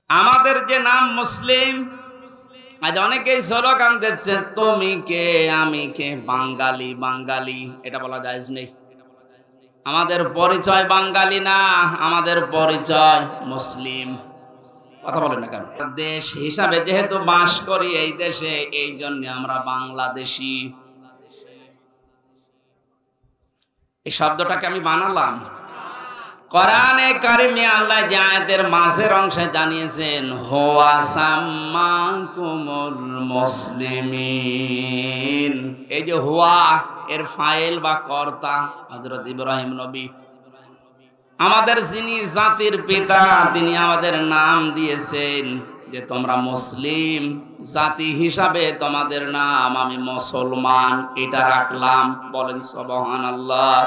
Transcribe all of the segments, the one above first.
আমাদের যে নাম মুসলিম, আজ অনেকেই স্লোগান দিচ্ছে তুমি কে আমি কে, বাঙালি বাঙালি, এটা বলা জায়েজ নেই। আমাদের পরিচয় বাঙালি না, আমাদের পরিচয় মুসলিম। কথা বলেন না কেন? দেশ হিসাবে যেহেতু বাস করি এই দেশে, এই জন্য আমরা বাংলাদেশি। এই শব্দটাকে আমি বানালাম। কোরআনে কারিমে আল্লাহ যে আয়াতের মাঝের অংশে জানিয়েছেন হুয়া সাম্মাকুমুল মুসলিমিন, এই যে হুয়া এর ফাইল বা কর্তা হযরত ইব্রাহিম নবী। আমাদের যিনি জাতির পিতা তিনি আমাদের নাম দিয়েছেন যে তোমরা মুসলিম জাতি হিসাবে তোমাদের নাম আমি মুসলমান, এটা রাখলাম। বলেন সুবহানাল্লাহ।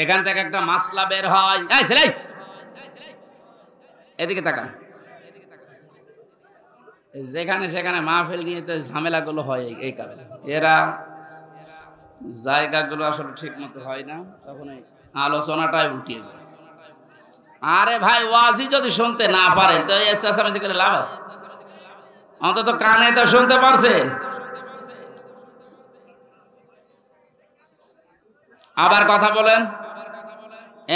এখান থেকে একটা মাসলা বের হয়। এই ছেলে এদিকে তাকান। যেখানে সেখানে মাহফিল নিয়ে তো ঝামেলাগুলো হয় এই কারণে। এরা জায়গাগুলো আসলে ঠিক মতো হয় না, তখন এই আলোচনাটাই উঠিয়ে যায়। আরে ভাই, ওয়াজি যদি শুনতে না পারেন তো এসএসএমসি করে লাভ আছে? অন্তত কানে তো শুনতে পারছেন। আবার কথা বলেন,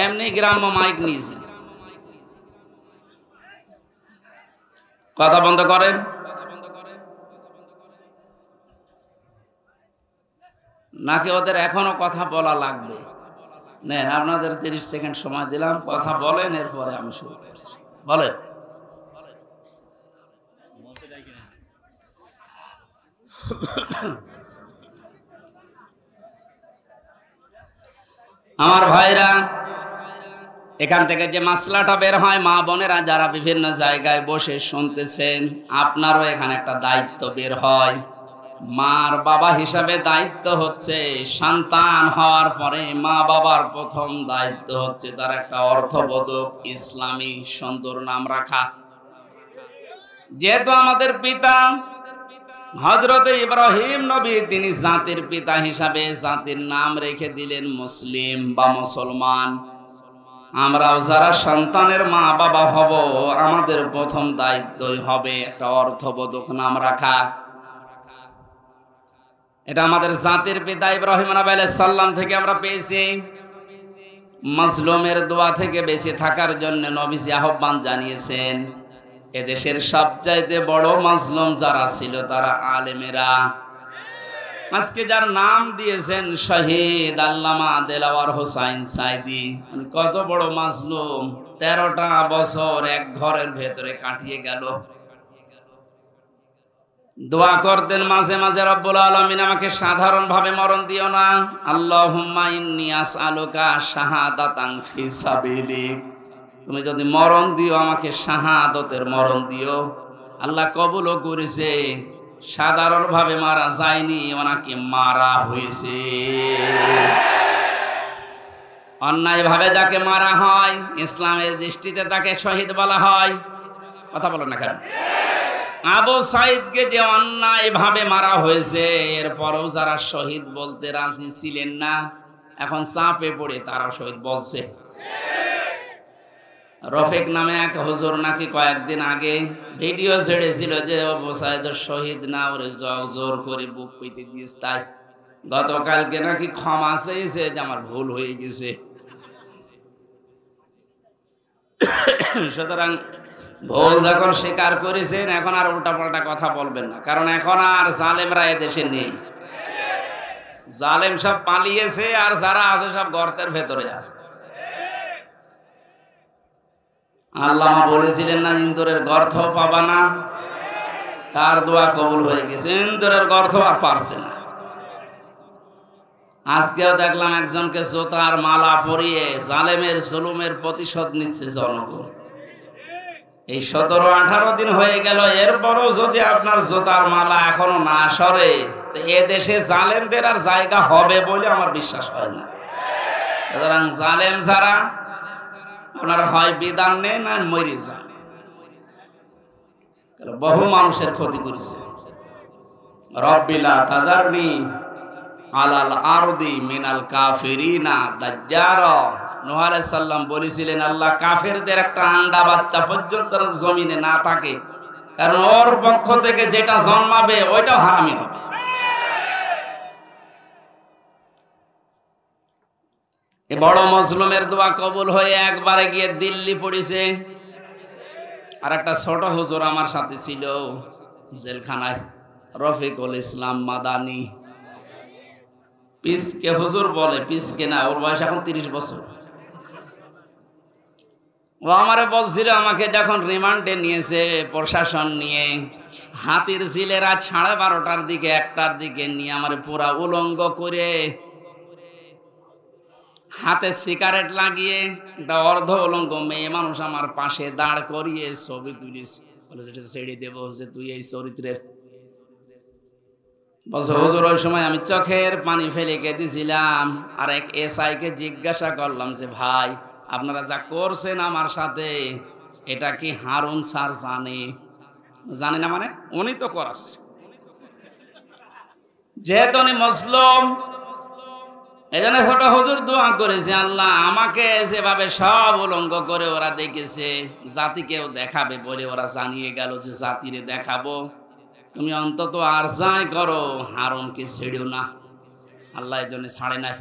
এমনি গ্রাম্য মাইক নিয়েছে, কথা বন্ধ করেন। নাকি ওদের এখনো কথা বলা লাগবে? নেন, আপনাদের 30 সেকেন্ড সময় দিলাম, কথা বলেন, এরপরে আমি শুরু করছি। বলেন। আমার ভাইরা, এখান থেকে যে মাসলাটা বের হয়, মা বোনেরা যারা বিভিন্ন জায়গায় বসে শুনতেছেন, আপনারও এখানে একটা দায়িত্ব বের হয়। মার বাবা হিসাবে দায়িত্ব হচ্ছে, সন্তান হওয়ার পরে মা বাবার প্রথম দায়িত্ব হচ্ছে তার একটা অর্থবোধক ইসলামী সুন্দর নাম রাখা। যেহেতু আমাদের পিতা হযরত ইব্রাহিম নবী তিনি জাতির পিতা হিসাবে জাতির নাম রেখে দিলেন মুসলিম বা মুসলমান, আমরাও যারা সন্তানের মা বাবা হব আমাদের প্রথম দায়িত্বই হবে একটা অর্থবোধক নাম রাখা। এটা আমাদের জাতির পিতা ইব্রাহিম আলাইহিস সালাম থেকে আমরা পেয়েছি। মাজলুমের দোয়া থেকে বেঁচে থাকার জন্য নবীজি আহ্বান জানিয়েছেন। এদেশের সবচাইতে বড় মাজলুম যারা ছিল তারা আলেমেরা। আজকে যার নাম দিয়েছেন শহীদ আল্লামা দেলাওয়ার হোসাইন সাইদি, কত বড় মাজলুম, 13টা বছর এক ঘরের ভেতরে কাটিয়ে গেল। দোয়া করতেন মাঝে মাঝে, রব্বুল আলামিন আমাকে সাধারণ ভাবে মরণ দিও না, আল্লাহুম্মা ইন্নী আসআলুকা শাহাদাতান ফি সাবিলিক, তুমি যদি মরণ দিও আমাকে শাহাদতের মরণ দিও। আল্লাহ কবুলও করেছে, সাধারণ ভাবে মারা যায়নি, ওনাকে মারা হয়েছে। অন্যায় ভাবে যাকে মারা হয় ইসলামের দৃষ্টিতে তাকে শহীদ বলা হয়। কথা বলো না কেন? আবু সাইদকে যে অন্যায় ভাবে মারা হয়েছে, এরপরও যারা শহীদ বলতে রাজি ছিলেন না, এখন চাপে পড়ে তারা শহীদ বলছে। রফিক নামে এক হুজুর নাকি কয়েকদিন আগে ভিডিও ছেড়েছিল যে আবু সাইদ শহীদ না, ওরে জোর করে বুক পেতে দিয়েছে। তাই গতকালকে নাকি ক্ষমা চেয়েছে যে আমার ভুল হয়ে গেছে। সুতরাং ভুল যখন স্বীকার করেছেন, এখন আর উল্টাপাল্টা কথা বলবেন না, কারণ এখন আর জালেমরা এদেশে নেই। জালেম সব পালিয়েছে, আর যারা আছে সব গর্তের ভেতরে আছে। আল্লাহ বলেছিলেন না, ইন্দুরের গর্ত পাবা না, তার দোয়া কবুল হয়ে গেছে। ইন্দুরের গর্ত আর পারছে না। আজকেও দেখলাম একজনকে জোতার মালা পরিয়ে জালেমের জুলুমের প্রতিশোধ নিচ্ছে জনগণ। এই 17-18 দিন হয়ে গেল, এরপরও যদি আপনার জোতার মালা এখনো না সরে, এ দেশে জালেমদের আর জায়গা হবে বলে আমার বিশ্বাস হয় না। সুতরাং জালেম যারা, ওনারা হয় বিধান নেন আর মরে যান। বহু মানুষের ক্ষতি করেছে। রব্বিলা তাদারনি আলাল আরদি মিনাল কাফিরিনা দাজ্জারা নূহ আলাইহিস সালাম বলেছিলেন, আল্লাহ কাফেরদের একটা আন্ডা বাচ্চা পর্যন্ত জমিনে না থাকে, কারণ ওর পক্ষ থেকে যেটা জন্মাবে ওইটাও হারামি হবে। এ বড় মজলুমের দোয়া কবুল হয়ে একবারে গিয়ে দিল্লি পড়েছে। আর একটা ছোট হুজুর আমার সাথে ছিল জেলখানায়, রফিকুল ইসলাম মাদানি। পিসকে হুজুর বলে, পিসকে না, ওর বয়স এখন 30 বছর। ও আমারে বলছিল, আমাকে যখন রিমান্ডে নিয়েছে প্রশাসন নিয়ে, হাতির ঝিলের রাত 12:30টার দিকে 1টার দিকে নিয়ে আমারে পুরা উলঙ্গ করে হাতে সিগারেট লাগিয়ে একটা অর্ধ উলঙ্গ মেয়ে মানুষ আমার পাশে দাঁড় করিয়ে ছবি তুলিস, বলে যেটা ছেড়ে দেবো যে তুই এই চরিত্রের। বলছে হুজুর ওই সময় আমি চোখের পানি ফেলে কেঁদেছিলাম। আর এক এসআই কে জিজ্ঞাসা করলাম যে ভাই, আপনারা যা করছেন আমার সাথে, এটা কি হারুন স্যার জানে? জানে না মানে? উনি তো করাচ্ছে, যেহেতু উনি মুসলিম। এজন্য ছোট হুজুর দোয়া করেছে, আল্লাহ আমাকে যেভাবে সব উলঙ্গ করে ওরা দেখেছে, জাতিকেও দেখাবে বলে ওরা জানিয়ে গেল যে জাতিরে দেখাবো, তুমি অন্তত আর যাই করো হারুনকে ছেড়েও না। আল্লাহ এই জন্য ছাড়ে নাই।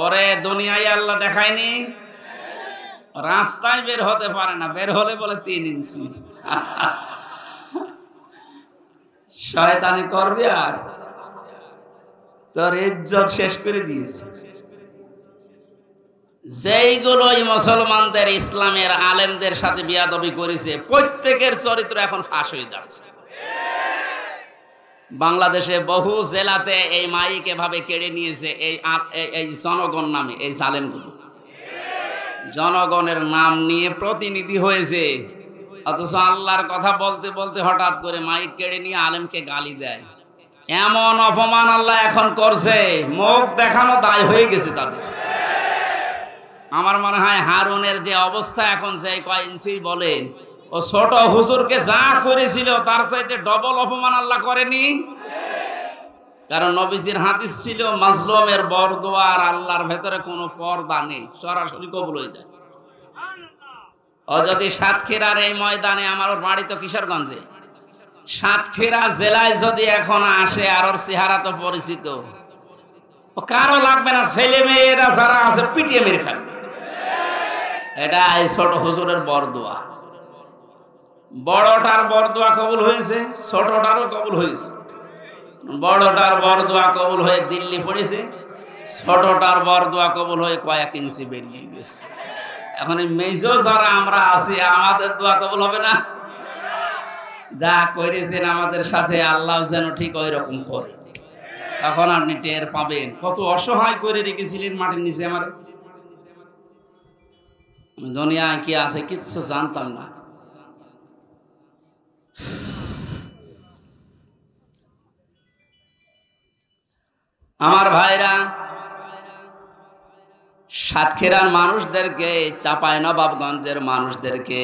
ওরে দুনিয়ায় আল্লাহ দেখায়নি, রাস্তায় বের হতে পারে না, বের হলে বলে 3 ইঞ্চি। শয়তানি করবে আর তোর ইজ্জত শেষ করে দিয়েছে। যেইগুলোই মুসলমানদের ইসলামের আলেমদের সাথে বিয়াদবি করেছে, প্রত্যেকের চরিত্র এখন ফাঁস হয়ে যাচ্ছে। বাংলাদেশে বহু জেলাতে এই মাইক এভাবে কেড়ে নিয়েছে এই জনগণ নামে এই জালেমগুলো। জনগণের নাম নিয়ে প্রতিনিধি হয়েছে, অথচ আল্লাহর কথা বলতে বলতে হঠাৎ করে মাইক কেড়ে নিয়ে আলেমকে গালি দেয়। এমন অপমান আল্লাহ এখন করছে, মুখ দেখানো দায় হয়ে গেছে তাদের। আমার মনে হয় হারুনের যে অবস্থা এখন, যে কয় ইঞ্চি বলেন, ও ছোট হুজুরকে যা করেছিল তার চাইতে ডবল অপমান আল্লাহ করেনি। কারণ নবীজির হাদিস ছিল, মাজলুমের বরদোয়া আর আল্লাহর ভেতরে কোনো পর্দা নেই, সরাসরি কবুল হয়ে যায়। ও যদি সাতক্ষীরার এই ময়দানে, আমার বাড়ি তো কিশোরগঞ্জে, সাতক্ষীরা জেলায় যদি এখন আসে, আর ওর চেহারা তো পরিচিত, ও কারো লাগবে না, ছেলে মেয়েরা যারা আছে পিটিয়ে মেরে ফেলবে। এটা এই ছোট হুজুরের বরদোয়া। বড়টার বরদোয়া কবুল হয়েছে, ছোটটারও কবুল হয়েছে। বড়টার বরদোয়া কবুল হয়ে দিল্লি পড়েছে, ছোটটার বরদোয়া কবুল হয়ে কয়েক ইঞ্চি বেরিয়ে গেছে। এখন এই মেজো যারা আমরা আছি, আমাদের দোয়া কবুল হবে না? যা করেছেন আমাদের সাথে, আল্লাহ যেন ঠিক ওই রকম করে। তখন আপনি টের পাবেন কত অসহায় করে রেখেছিলেন মাটির নিচে। আমার দুনিয়ায় কি আছে কিচ্ছু জানতাম না। আমার ভাইরা, সাতক্ষীরার মানুষদেরকে, চাঁপাইনবাবগঞ্জের মানুষদেরকে,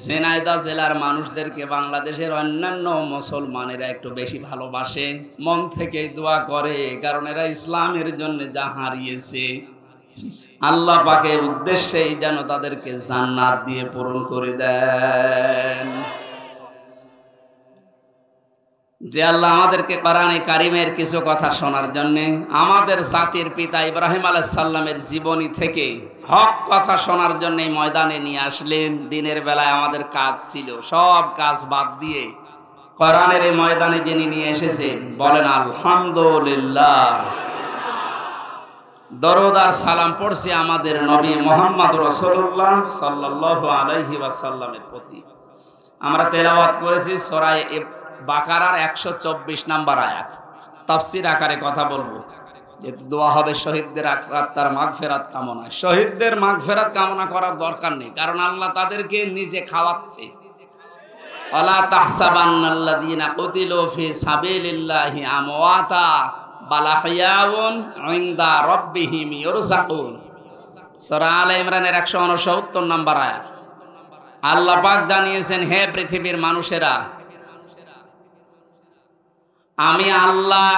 ঝিনাইদহ জেলার মানুষদেরকে বাংলাদেশের অন্যান্য মুসলমানেরা একটু বেশি ভালোবাসে, মন থেকে দোয়া করে, কারণ এরা ইসলামের জন্য যা হারিয়েছে আল্লাহ পাকের উদ্দেশ্যেই যেন তাদেরকে জান্নাত দিয়ে পূরণ করে দেন। যে আল্লাহ আমাদেরকে কোরআনে কারিমের কিছু কথা শোনার জন্য, আমাদের জাতির পিতা ইব্রাহিম আলাইহিস সালামের জীবনী থেকে হক কথা শোনার জন্য ময়দানে নিয়ে আসলেন। দিনের বেলায় আমাদের কাজ ছিল, সব কাজ বাদ দিয়ে কোরআনের এই ময়দানে যিনি নিয়ে এসেছেন, বলেন আলহামদুলিল্লাহ। দরুদ আর সালাম পড়ছি আমাদের নবী মুহাম্মদ রাসূলুল্লাহ সাল্লাল্লাহু আলাইহি ওয়াসাল্লামের প্রতি। আমরা তেলাওয়াত করেছি সূরা বাকারার 124 নম্বর আয়াত। তাফসীর আকারে কথা বলবো, যেহেতু দোয়া হবে শহীদদের আত্মার মাগফিরাত কামনা। শহীদদের মাগফিরাত কামনা করার দরকার নেই, কারণ আল্লাহ তাদেরকে নিজে খাওয়াচ্ছে। ওয়ালা তাহসাবান্নাল্লাযীনা কুতিলু ফি সাবিলিল্লাহি আমওয়াতা বাল আহইয়াউন ইনদা রাব্বিহিম ইরযাকুন। সূরা আলে ইমরানের 169 নম্বর আয়াত। আল্লাহ পাক জানিয়েছেন, হে পৃথিবীর মানুষেরা, আমি আল্লাহ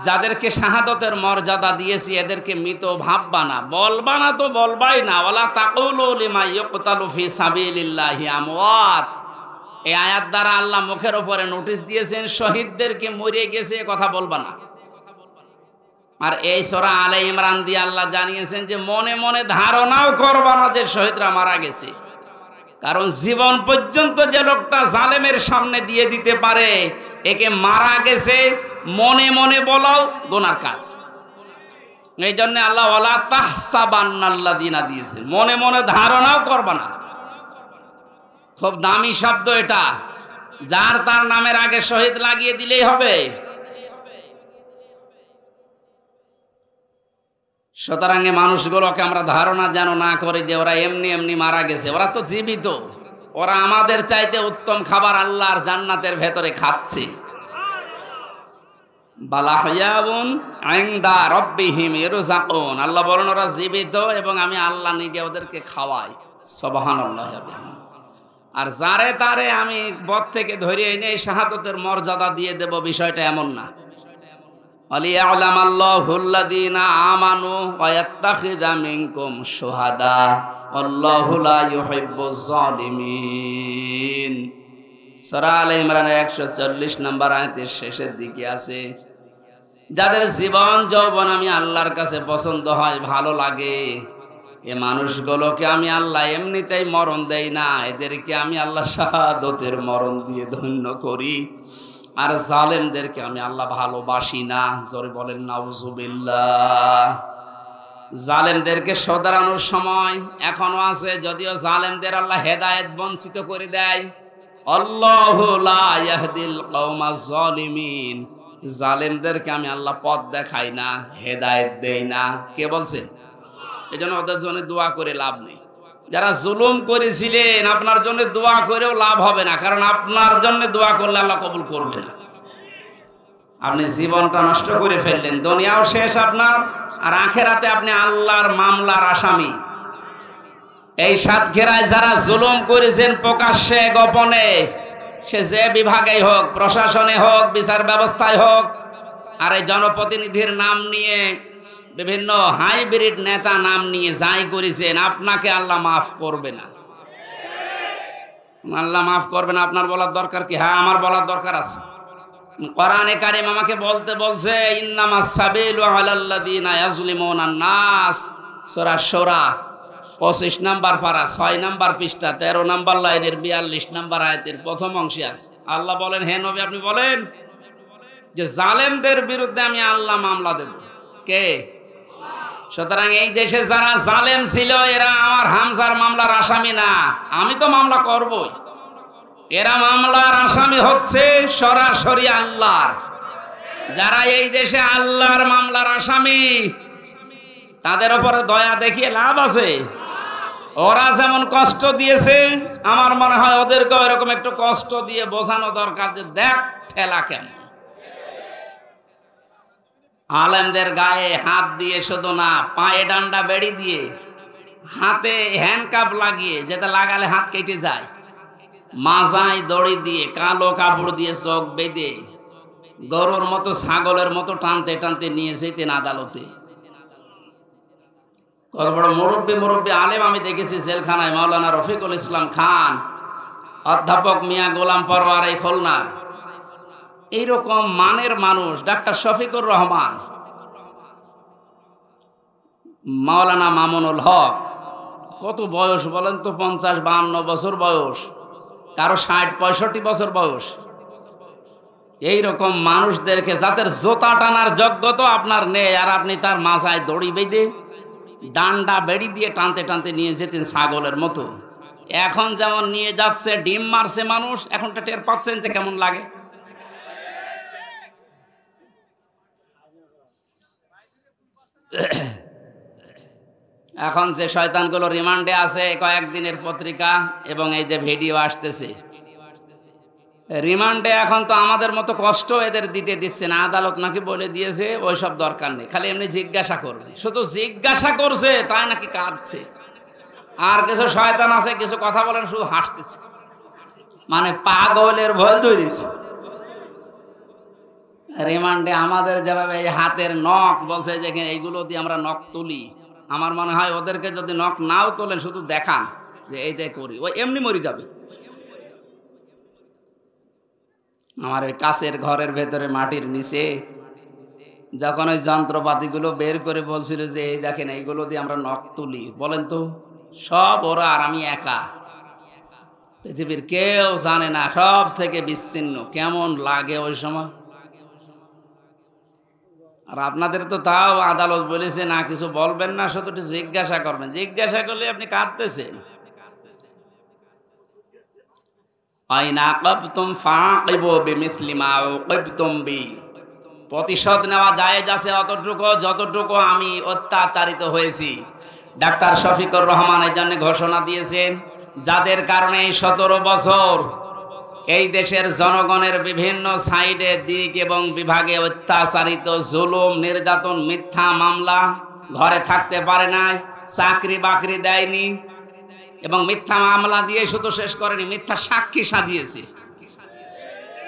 যাদেরকে শাহাদতের মর্যাদা দিয়েছি এদেরকে মৃত ভাববা না, বলবা না তো বলবাই না। ওয়ালা তাকুলু লিমা ইউকতালু ফি সাবিলিল্লাহি আমওয়াত। এই আয়াত দ্বারা আল্লাহ মুখের উপরে নোটিশ দিয়েছেন শহীদদেরকে মরে গেছে এ কথা বলবা না। আর এই সূরা আলে ইমরান দিয়ে আল্লাহ জানিয়েছেন যে মনে মনে ধারণাও করবা না যে শহীদরা মারা গেছে। কারণ জীবন পর্যন্ত যে লোকটা জালেমের সামনে দিয়ে দিতে পারে একে মারা গেছে মনে মনে বলাও গুনার কাজ। এই জন্য আল্লাহ ওয়ালা তাহসাবান্নাল্লাযিনা দিয়েছে, মনে মনে ধারণাও করবা না। খুব দামি শব্দ এটা, যার তার নামের আগে শহীদ লাগিয়ে দিলেই হবে। সুতরাং মানুষগুলোকে আমরা ধারণা যেন না করি যে ওরা এমনি এমনি মারা গেছে। ওরা তো জীবিত, ওরা আমাদের চাইতে উত্তম খাবার আল্লাহর জান্নাতের ভেতরে খাচ্ছে। বালাহয়াবুন ইনদা রাব্বিহিম ইরযাকুন। আল্লাহ বলেন ওরা জীবিত এবং আমি আল্লাহ নিজে ওদেরকে খাওয়াই। সুবহানাল্লাহ। আর যারে তারে আমি বদ থেকে ধরে এনে শাহাদতের মর্যাদা দিয়ে দেব, বিষয়টা এমন না। ওয়ালিয়ালামাল্লাহুল্লাযীনা আমানু ওয়া ইয়াত্তাখিযা মিনকুম শুহাদা আল্লাহু লা ইউহিব্বুজ জালিমিন। সূরা আলে ইমরানের 140 নম্বর আয়াতের শেষের দিকে আছে, যাদের জীবন যৌবন আমি আল্লাহর কাছে পছন্দ হয়, ভালো লাগে, এ মানুষগুলোকে আমি আল্লাহ এমনিতেই মরণ দেই না, এদেরকে আমি আল্লাহ শাহাদতের মরণ দিয়ে ধন্য করি। আর জালেমদেরকে আমি আল্লাহ ভালোবাসি না। জোরে বলেন নাউজুবিল্লাহ। জালেমদেরকে শোধরানোর সময় এখনো আছে, যদিও জালেমদের আল্লাহ হেদায়েত বঞ্চিত করে দেয়। আল্লাহু লা ইয়াহদিল কওমাজ জালিমিন। জালেমদেরকে আমি আল্লাহ পথ দেখাই না, হেদায়েত দেই না। কে বলছে? এজন্য ওদের জন্য দোয়া করে লাভ নেই। যারা জুলুম করেছিলেন আপনার জন্য দোয়া করেও লাভ হবে না, কারণ আপনার জন্য দোয়া করলে আল্লাহ কবুল করবে না। আপনি জীবনটা নষ্ট করে ফেললেন, দুনিয়াও শেষ আপনার, আর আখেরাতে আপনি আল্লাহর মামলার আসামি। এই সাতক্ষীরায় যারা জুলুম করেছেন প্রকাশ্যে গোপনে, সে যে বিভাগেই হোক, প্রশাসনে হোক, বিচার ব্যবস্থায় হোক, আর এই জনপ্রতিনিধির নাম নিয়ে বিভিন্ন হাইব্রিড নেতা নাম নিয়ে যাই করেছেন, আপনাকে আল্লাহ মাফ করবে না। আল্লাহ মাফ করবে না। আপনার বলার দরকার কি? হ্যাঁ, আমার বলার দরকার আছে। কোরআনে কারীম আমাকে বলতে বলছে, ইন্নামাস সাবিলু আলাল্লাযিনা ইয়াজলিমুনান নাস। সূরা শূরা 25 নম্বর পারা 6 নম্বর পৃষ্ঠা 13 নম্বর লাইনের 42 নম্বর আয়াতের প্রথম অংশে আছে। আল্লাহ বলেন, হে নবী আপনি বলেন যে জালেমদের বিরুদ্ধে আমি আল্লাহ মামলা দেব। কে? সুতরাং এই দেশে যারা জালেম ছিল এরা আমার হামজার মামলার আসামি না, আমি তো মামলা করবই। এরা মামলার আসামি হচ্ছে সরাসরি আল্লাহর। যারা এই দেশে আল্লাহর মামলার আসামি তাদের উপরে দয়া দেখিয়ে লাভ আছে? ওরা যেমন কষ্ট দিয়েছে, আমার মনে হয় ওদেরকেও এরকম একটু কষ্ট দিয়ে বোঝানো দরকার যে দেখ ঠেলা কেমন। আলেমদের গায়ে হাত দিয়ে শুধু না, পায়ে ডান্ডা বেড়ি দিয়ে, হাতে হ্যান্ডকাপ লাগিয়ে, যেটা লাগালে হাত কেটে যায়, মাজায় দড়ি দিয়ে, কালো কাপড় দিয়ে চোখ বেঁধে, গরুর মতো ছাগলের মতো টানতে টানতে নিয়ে যেতেন আদালতে। কত বড় মুরব্বী আলেম আমি দেখেছি জেলখানায়, মাওলানা রফিকুল ইসলাম খান, অধ্যাপক মিয়া গোলাম পরওয়ার এই খুলনা। এইরকম মানের মানুষ ডাক্তার শফিকুর রহমান, মাওলানা মামুনুল হক, কত বয়স বলেন তো? 50-52 বছর বয়স, কারো 60-65 বছর বয়স। এইরকম মানুষদেরকে, যাদের জোতা টানার যোগ্যতা আপনার নেই, আর আপনি তার মাথায় দড়ি বেঁধে ডান্ডা বেড়ি দিয়ে টানতে টানতে নিয়ে যেতেন ছাগলের মতো। এখন যেমন নিয়ে যাচ্ছে, ডিম মারছে মানুষ, এখনটা টের পাচ্ছেন যে কেমন লাগে। এখন যে শয়তানগুলো রিমান্ডে আছে, কয়েকদিনের পত্রিকা এবং এই যে ভিডিও আসতেছে, রিমান্ডে এখন তো আমাদের মতো কষ্ট এদের দিচ্ছে না। আদালত নাকি বলে দিয়েছে ওইসব দরকার নেই, খালি এমনি জিজ্ঞাসা করবে। শুধু জিজ্ঞাসা করছে তাই নাকি কাঁদছে। আর কিছু শয়তান আছে, কিছু কথা বলেন শুধু হাসতেছে, মানে পাগলের ভয় ধরেছে। রিমান্ডে আমাদের যেভাবে এই হাতের নখ বলছে যে এইগুলো দিয়ে আমরা নখ তুলি, আমার মনে হয় ওদেরকে যদি নখ নাও তোলেন, শুধু দেখান যে এইটাই করি, ওই এমনি মরে যাবে। আমার ওই কাছের ঘরের ভেতরে মাটির নিচে যখন ওই যন্ত্রপাতিগুলো বের করে বলছিল যে এই দেখেন এইগুলো দিয়ে আমরা নখ তুলি, বলেন তো সব ওরা আর আমি একা, পৃথিবীর কেউ জানে না, সব থেকে বিচ্ছিন্ন। কেমন লাগে ওই সময়? আর আপনাদের তো তাও আদালত বলেছে না কিছু বলবেন না, শুধু একটু জিজ্ঞাসা করবেন। জিজ্ঞাসা করলে আপনি কাঁদতেছেন। আইনা কাবতুম ফাকিবু বিমিসলি মা উকিবতুম বি, প্রতিশোধ নেওয়া জায়েজ আছে অতটুকু যতটুকু আমি অত্যাচারিত হয়েছি। ডাক্তার শফিকুর রহমান এই জন্য ঘোষণা দিয়েছেন, যাদের কারণে 17 বছর এই দেশের জনগণের বিভিন্ন সাইডে দিক এবং বিভাগে অত্যাচারিত, জুলুম, নির্যাতন, মিথ্যা মামলা, ঘরে থাকতে পারে নাই, চাকরি বাকরি দেয়নি, এবং মিথ্যা মামলা দিয়ে শুধু শেষ করেনি, মিথ্যা সাক্ষী সাজিয়েছে।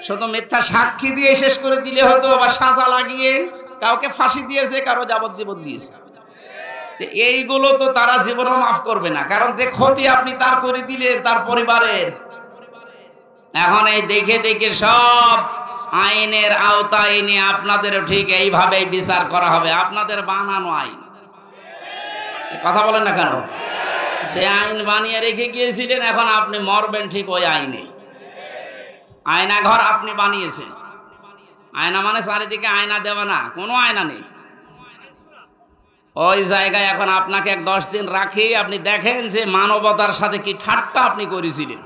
শুধু মিথ্যা সাক্ষী দিয়ে শেষ করে দিলে হতো, বা সাজা লাগিয়ে কাউকে ফাঁসি দিয়েছে, কারো যাবজ্জীবন দিয়েছে। এইগুলো তো তারা জীবনও মাফ করবে না, কারণ যে ক্ষতি আপনি তার করে দিলে তার পরিবারের। এখন এই দেখে দেখে সব আইনের আওতায় এনে আপনাদের ঠিক এইভাবেই বিচার করা হবে, আপনাদের বানানো আইন। কথা বলেন না কেন? সে আইন বানিয়ে রেখে গিয়েছিলেন, এখন আপনি মরবেন ঠিক ওই আইনে। আয়না ঘর আপনি বানিয়েছেন। আয়না মানে চারিদিকে আয়না দেওয়া না, কোনো আয়না নেই। ওই জায়গায় এখন আপনাকে 10 দিন রাখি, আপনি দেখেন যে মানবতার সাথে কি ঠাট্টা আপনি করেছিলেন।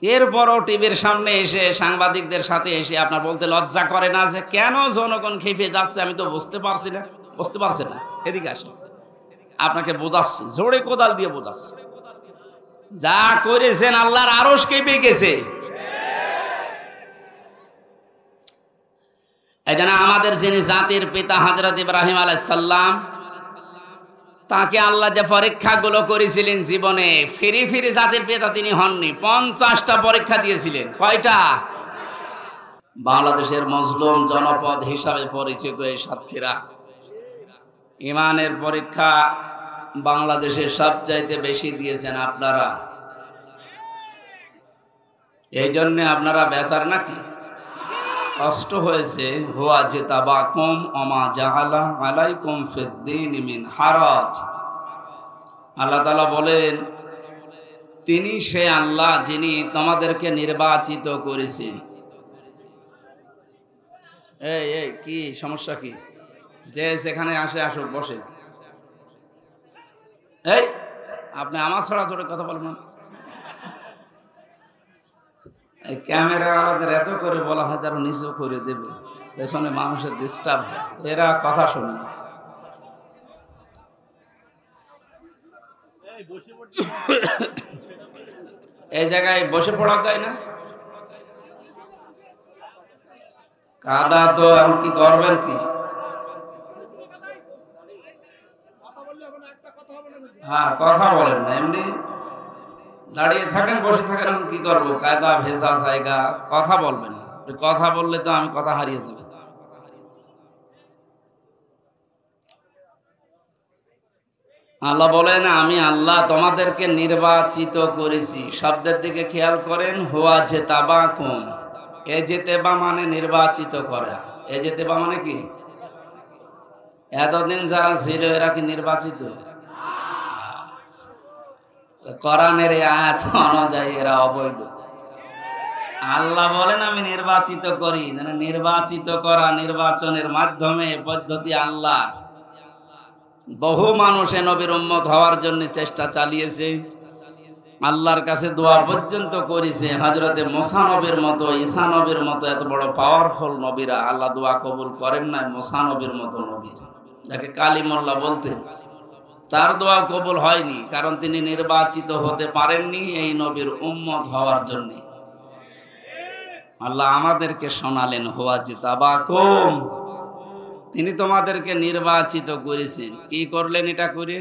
এরপরও টিভির সামনে এসে সাংবাদিকদের সাথে এসে আপনার বলতে লজ্জা করে না যে কেন জনগণ খেপে যাচ্ছে? আমি তো বুঝতে পারছি না। বুঝতে পারছেন না? এদিকে আসেন, আপনাকে বোঝাচ্ছি, জোরে কোদাল দিয়ে বোঝাচ্ছি। যা করেছেন আল্লাহর আরশ কেঁপে গেছে। এই জন্য আমাদের যিনি জাতির পিতা হযরত ইব্রাহিম আলাইহিস সালাম, তাকে আল্লাহ যে পরীক্ষাগুলো করেছিলেন জীবনে, ফিরি ফিরি জাতির পিতা তিনি হননি। 50টা পরীক্ষা দিয়েছিলেন। কয়টা? বাংলাদেশের মজলুম জনপদ হিসাবে পরিচিত এই সাতক্ষীরা, ইমানের পরীক্ষা বাংলাদেশের সবচাইতে বেশি দিয়েছেন আপনারা। এই জন্য আপনারা বেচার নাকি কষ্ট হয়েছে। হুয়া জিতাবাকুম ওমা জাআলা আলাইকুম ফিদ্দীন মিন হারাজ। আল্লাহ তাআলা বলেন, তিনি সে আল্লাহ যিনি তোমাদেরকে নির্বাচিত করেছেন। এই কি সমস্যা? কি যে যেখানে আসে আসুক, বসে। এই আপনি আমার ছাড়া জোরে কথা বলবেন না। এই ক্যামেরাওয়ালাদের এত করে বলা হয় যেন নিচু করে দেবে, পেছনে মানুষের ডিস্টার্ব হয়, এরা কথা শোনে না। এই জায়গায় বসে পড়া যায় না? কাদা তো এখন কি করবেন? কি হ্যাঁ, কথা বলেন না, এমনি দাঁড়িয়ে থাকেন, বসে থাকেন। এখন কি করবো? কায়দা ভেজা জায়গা, কথা বলবেন না। কথা বললে তো আমি কথা হারিয়ে যাব। আল্লাহ বলেন, আমি আল্লাহ তোমাদেরকে নির্বাচিত করেছি। শব্দের দিকে খেয়াল করেন। হুয়া জেতাবাকুম, এ জেতেবা মানে নির্বাচিত করা। এ জেতেবা মানে কি? এতদিন যারা ছিল এরা কি নির্বাচিত? কোরআনের আয়াত অনুযায়ী এরা অবৈধ। আল্লাহ বলেন আমি নির্বাচিত করি। নির্বাচিত করা, নির্বাচনের মাধ্যমে পদ্ধতি আল্লাহ। বহু মানুষে নবীর উম্মত হওয়ার জন্য চেষ্টা চালিয়েছে, আল্লাহর কাছে দোয়া পর্যন্ত করেছে। হযরতে মুসা নবীর মতো, ঈসা নবীর মতো এত বড় পাওয়ারফুল নবীরা আল্লাহ দোয়া কবুল করেন না। মুসা নবীর মতো নবী, যাকে কালিমুল্লাহ বলতেন, তার দোয়া কবুল হয়নি, কারণ তিনি নির্বাচিত হতে পারেননি এই নবীর উম্মত হওয়ার জন্য। আল্লাহ আমাদেরকে শোনালেন, হুয়া জিতাবাকুম, তিনি তোমাদেরকে নির্বাচিত করেছেন। কি করলেন এটা করে?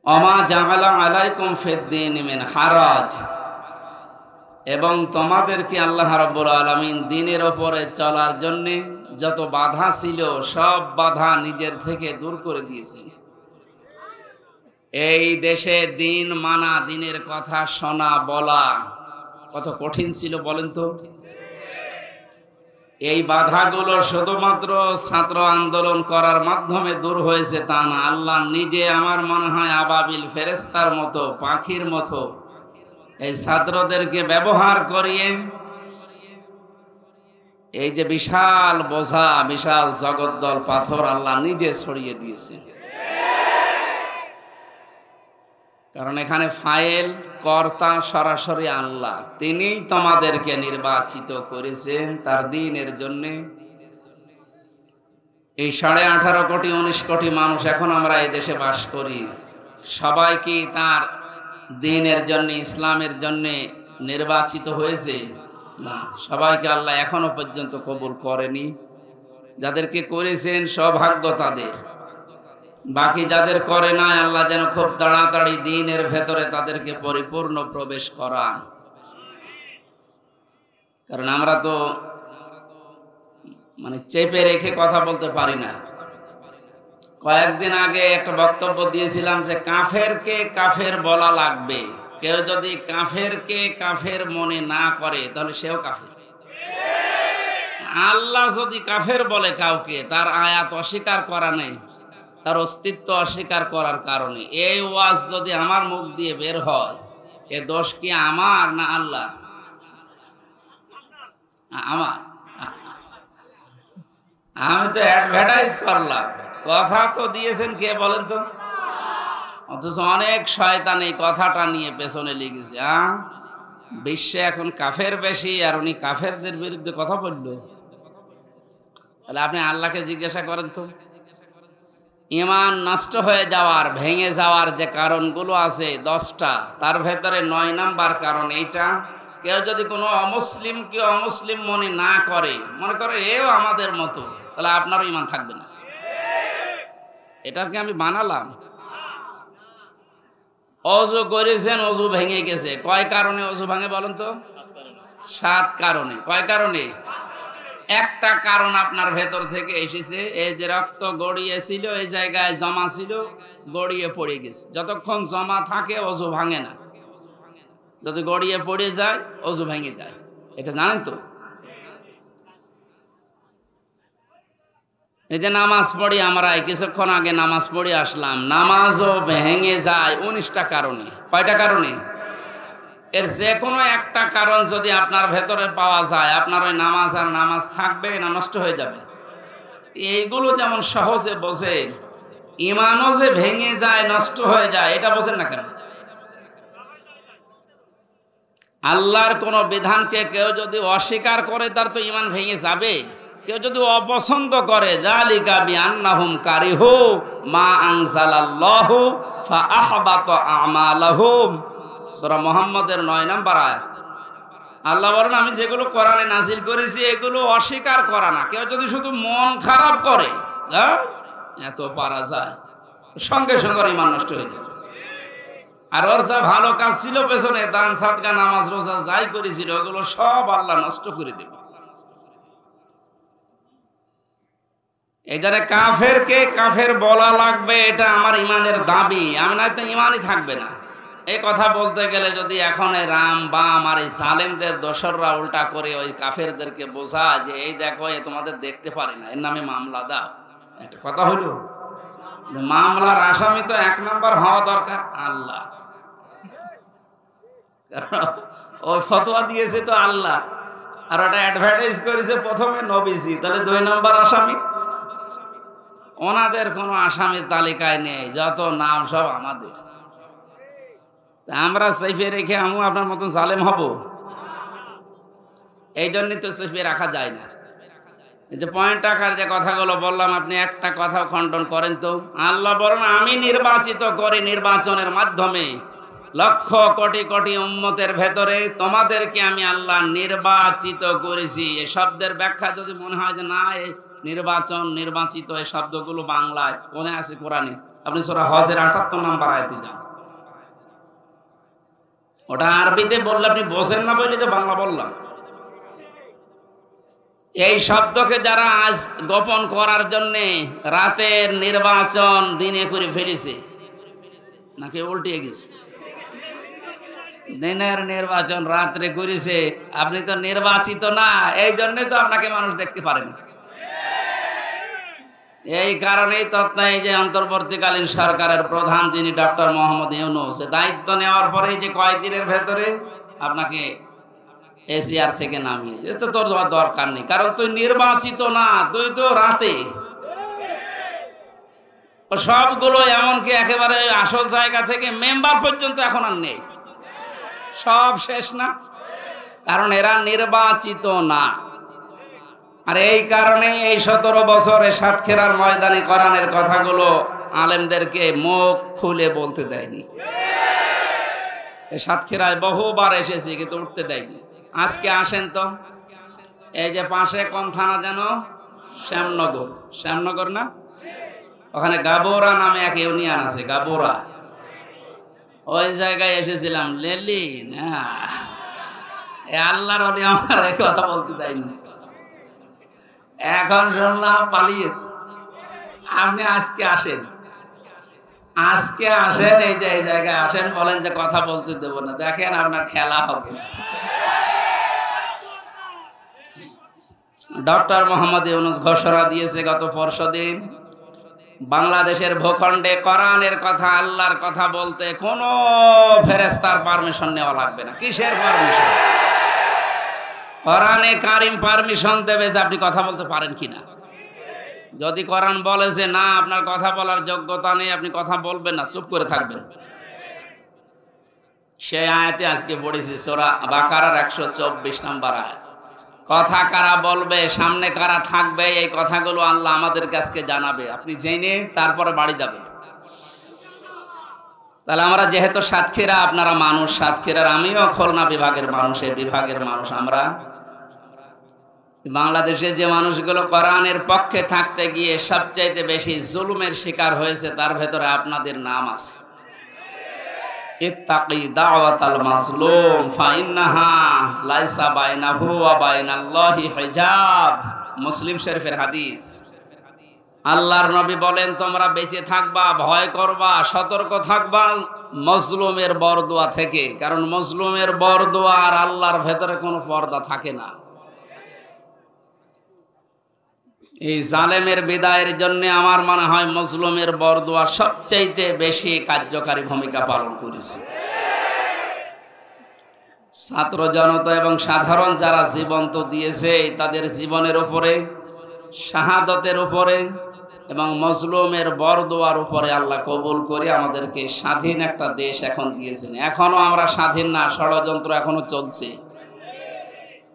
ওমা জাআলা আলাইকুম ফিদ্দীন মিন হারাজ, এবং তোমাদেরকে আল্লাহ রাব্বুল আলামিন দ্বীনের উপরে চলার জন্য যত বাধা ছিল সব বাধা নিজের থেকে দূর করে দিয়েছেন। এই দেশে দ্বীন মানা, দ্বীনের কথা শোনা বলা কত কঠিন ছিল বলেন তো। এই বাধাগুলো শুধুমাত্র ছাত্র আন্দোলন করার মাধ্যমে দূর হয়েছে তা না, আল্লাহ নিজে আমার মনে হয় আবাবিল ফেরেশতার মতো, পাখির মতো এই ছাত্রদেরকে ব্যবহার করিয়ে এই যে বিশাল বোঝা, বিশাল জগদ্দল পাথর আল্লাহ নিজে ছড়িয়ে দিয়েছে। কারণ এখানে ফাইল কর্তা সরাসরি আল্লাহ, তিনিই তোমাদেরকে নির্বাচিত করেছেন তার দ্বীনের জন্য। এই 18.5 কোটি 19 কোটি মানুষ এখন আমরা এই দেশে বাস করি, সবাই কি তার দ্বীনের জন্য, ইসলামের জন্য নির্বাচিত হয়েছে? না, সবাইকে আল্লাহ এখনো পর্যন্ত কবুল করেনি। যাদেরকে করেছেন সৌভাগ্য তাদের, বাকি যাদের করে না আল্লাহ যেন খুব তাড়াতাড়ি দ্বীনের ভেতরে তাদেরকে পরিপূর্ণ প্রবেশ করান। কারণ আমরা তো মানে চেপে রেখে কথা বলতে পারি না। কয়েকদিন আগে একটা বক্তব্য দিয়েছিলাম যে কাফেরকে কাফের বলা লাগবে। কেউ যদি কাফেরকে কাফের মনে না করে তাহলে সেও কাফের। আল্লাহ যদি কাফের বলে কাউকে, তার আয়াত অস্বীকার করা নেই, তার অস্তিত্ব অস্বীকার করার কারণে এই ওয়াজ যদি আমার মুখ দিয়ে বের হয়, এ দোষ কি আমার না আল্লাহ? আমার। আমি তো অ্যাডভার্টাইজ করলাম, কথা তো দিয়েছেন কে বলেন তো? অথচ অনেক শয়তান এই কথাটা নিয়ে পেছনে লেগেছে। বিশ্বে এখন কাফের বেশি, আর উনি কাফেরদের বিরুদ্ধে কথা বলল। তাহলে আপনি আল্লাহকে জিজ্ঞাসা করেন তো, ঈমান নষ্ট হয়ে যাওয়ার, ভেঙে যাওয়ার যে কারণগুলো আছে 10টা, তার ভেতরে 9 নাম্বার কারণ এইটা। কেউ যদি কোনো অমুসলিমকে অমুসলিম মনে না করে, মনে করে এও আমাদের মতো, তাহলে আপনারও ঈমান থাকবে না। এটাকে আমি বানালাম। অজু করেছেন, অজু ভেঙে গেছে, কয় কারণে অজু ভাঙে বলেন তো? 7 কারণে। কয় কারণে? একটা কারণ আপনার ভেতর থেকে এসেছে, এই যে রক্ত গড়িয়েছিল, এই জায়গায় জমা ছিল, গড়িয়ে পড়ে গেছে। যতক্ষণ জমা থাকে অজু ভাঙে না, যদি গড়িয়ে পড়ে যায় অজু ভেঙে যায়। এটা জানেন তো? এই যে নামাজ পড়ি আমরা, কিছুক্ষণ আগে নামাজ পড়ে আসলাম, নামাজও ভেঙে যায় 19টা কারণে। কয়টা কারণে? এর যে কোনো একটা কারণ যদি আপনার ভেতরে পাওয়া যায়, আপনার ওই নামাজ আর নামাজ থাকবে না নষ্ট হয়ে যাবে। এইগুলো যেমন সহজে বোঝেন, ঈমানও যে ভেঙে যায়, নষ্ট হয়ে যায়, এটা বোঝেন না কেন? আল্লাহর কোন বিধানকে কেউ যদি অস্বীকার করে, তার তো ঈমান ভেঙে যাবে। কেউ যদি অপছন্দ করে, যালিকা বিআন্নাহুম কারিহু মা আনজালাল্লাহু ফাআহবাতা আমালাহুম। সূরা মুহাম্মদের 9 নম্বর আয়াত। আল্লাহ বলেন, আমি যেগুলো কোরআনে নাজিল করেছি এগুলো অস্বীকার করা না। কেউ যদি শুধু মন খারাপ করে, এত পারা যায়, সঙ্গে সঙ্গে ঈমান নষ্ট হয়ে যায়। আর ওর যা ভালো কাজ ছিল পেছনে, দান সাদকা নামাজ রোজা যাই করেছিল, ওগুলো সব আল্লাহ নষ্ট করে দেবে। এটারে কাফেরকে কাফের বলা লাগবে, এটা আমার ঈমানের দাবি। আমি না তো ঈমানই থাকবে না। এই কথা বলতে গেলে যদি এখন এই রাম বাম আর এই জালেমদের দোসররা উল্টা করে ওই কাফেরদেরকে বোঝায় যে এই দেখো, এ তোমাদের দেখতে পারে না, এর নামে মামলা দাও, একটা কথা হলো। মামলার আসামি তো 1 নাম্বার হওয়া দরকার আল্লাহ। ওই ফতোয়া দিয়েছে তো আল্লাহ, আর ওটা অ্যাডভার্টাইজ করেছে প্রথমে নবীজি, তাহলে 2 নাম্বার আসামি। ওনাদের কোনো আসামির তালিকায় নেই, যত নাম সব আমাদের। আমরা সেফে রেখে আমি আপনার মতন জালেম হব? এই জন্যই তো সেফে রাখা যায় না। এই যে পয়েন্ট আকার যে কথাগুলো বললাম, আপনি একটা কথাও খণ্ডন করেন তো? আল্লাহ বলেন, আমি নির্বাচিত করি নির্বাচনের মাধ্যমে লক্ষ কোটি কোটি উম্মতের ভেতরে তোমাদেরকে আমি আল্লাহ নির্বাচিত করেছি। এই শব্দের ব্যাখ্যা যদি মনে হয় যে না, এই নির্বাচন নির্বাচিত এই শব্দগুলো বাংলায় কোনে আছে কোরআনে, আপনি সূরা হজের 78 নম্বর আয়াতে যান। ওটা আরবিতে বললে আপনি বোঝেন না বলে তো বাংলা বললাম। এই শব্দকে যারা আজ গোপন করার জন্য রাতের নির্বাচন দিনে করে ফেলেছে, নাকি উল্টিয়ে গেছে? দিনের নির্বাচন রাত্রে করেছে। আপনি তো নির্বাচিত না, এই জন্য তো আপনাকে মানুষ দেখতে পারে না। এই কারণেই তৎনায় যে অন্তর্বর্তীকালীন সরকারের প্রধান যিনি ডক্টর মোহাম্মদ ইউনূস, দায়িত্ব নেওয়ার পরে যে কয়েকদিনের ভেতরে আপনাকে এশিয়ার থেকে নামিয়ে দিয়েছে। তো তোর দরকার নেই, কারণ তুই নির্বাচিত না, তুই তো রাতে। সবগুলো এমনকি একেবারে আসল জায়গা থেকে মেম্বার পর্যন্ত এখন আর নেই, সব শেষ না, কারণ এরা নির্বাচিত না। আর এই কারণে এই 17 বছরে সাতক্ষীরার ময়দানে কোরআনের কথাগুলো আলেমদেরকে মুখ খুলে বলতে দেয়নি। সাতক্ষীরায় বহুবার এসেছি কিন্তু উঠতে দেয়নি। আজকে আসেন তো, এই যে পাশে কোন থানা যেন, শ্যামনগর, শ্যামনগর না, ওখানে গাবোরা নামে এক ইউনিয়ন আছে, গাবোরা, ওই জায়গায় এসেছিলাম। লেলি না, আল্লাহর ওলি আমার এই কথা বলতে দেয়নি। এখন শুনলাম পালিয়েছে। আপনি আজকে আসেন, আজকে আসেন, এই যে এই জায়গায় আসেন, বলেন যে কথা বলতে দেব না, দেখেন আপনার খেলা হবে। ডক্টর মোহাম্মদ ইউনূস ঘোষণা দিয়েছে গত পরশুদিন, বাংলাদেশের ভূখণ্ডে কোরআনের কথা, আল্লাহর কথা বলতে কোনো ফেরেশতার পারমিশন নেওয়া লাগবে না। কিসের পারমিশন? কোরআনে কারিম পারমিশন দেবে যে আপনি কথা বলতে পারেন কিনা। যদি কোরআন বলে যে না, আপনার কথা বলার যোগ্যতা নেই, আপনি কথা বলবেন না, চুপ করে থাকবেন, সেই আয়াতে আজকে পড়েছি সূরা বাকারার 124 নম্বর আয়াত। কথা কারা বলবে, সামনে কারা থাকবে, এই কথাগুলো আল্লাহ আমাদের কাছে জানাবে। আপনি জেনে তারপরে বাড়ি যাবেন। তাহলে আমরা যেহেতু সাতক্ষীরা, আপনারা মানুষ সাতক্ষীরার, আমিও খুলনা বিভাগের মানুষ, এই বিভাগের মানুষ। আমরা বাংলাদেশে যে মানুষগুলো কোরআনের পক্ষে থাকতে গিয়ে সবচাইতে বেশি জুলুমের শিকার হয়েছে, তার ভেতরে আপনাদের নাম আছে। ইত্তাকি দাওয়াতাল মাজলুম ফাইন্নাহা লাইসা বাইনাহু ওয়া বাইনাল্লাহি হিজাব, মুসলিম শরীফের হাদিস। আল্লাহর নবী বলেন, তোমরা বেঁচে থাকবা, ভয় করবা, সতর্ক থাকবা মজলুমের বরদোয়া থেকে, কারণ মজলুমের বরদোয়া আর আল্লাহর ভেতরে কোনো পর্দা থাকে না। এই জালেমের বিদায়ের জন্য আমার মনে হয় মজলুমের বরদোয়া সবচাইতে বেশি কার্যকারী ভূমিকা পালন করেছে। ছাত্র জনতা এবং সাধারণ যারা জীবন তো দিয়েছে, তাদের জীবনের উপরে, শাহাদতের উপরে এবং মজলুমের বরদোয়ার উপরে আল্লাহ কবুল করে আমাদেরকে স্বাধীন একটা দেশ এখন দিয়েছেন। এখনো আমরা স্বাধীন না, ষড়যন্ত্র এখনো চলছে।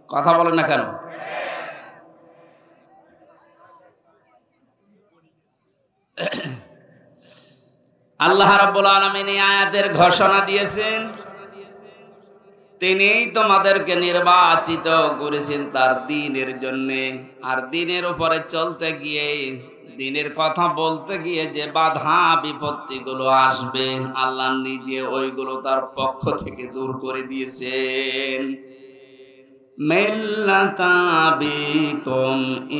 কথা বলেন না কেন? আল্লাহ রাব্বুল আলামিন এই আয়াতের ঘোষণা দিয়েছেন, তিনিই তোমাদেরকে নির্বাচিত করেছেন তার দ্বীনের জন্য। আর দ্বীনের উপরে চলতে গিয়ে, দ্বীনের কথা বলতে গিয়ে যে বাধা বিপত্তিগুলো আসবে, আল্লাহ নিজে ওইগুলো তার পক্ষ থেকে দূর করে দিয়েছেন। মিল্লাতা আবিকুম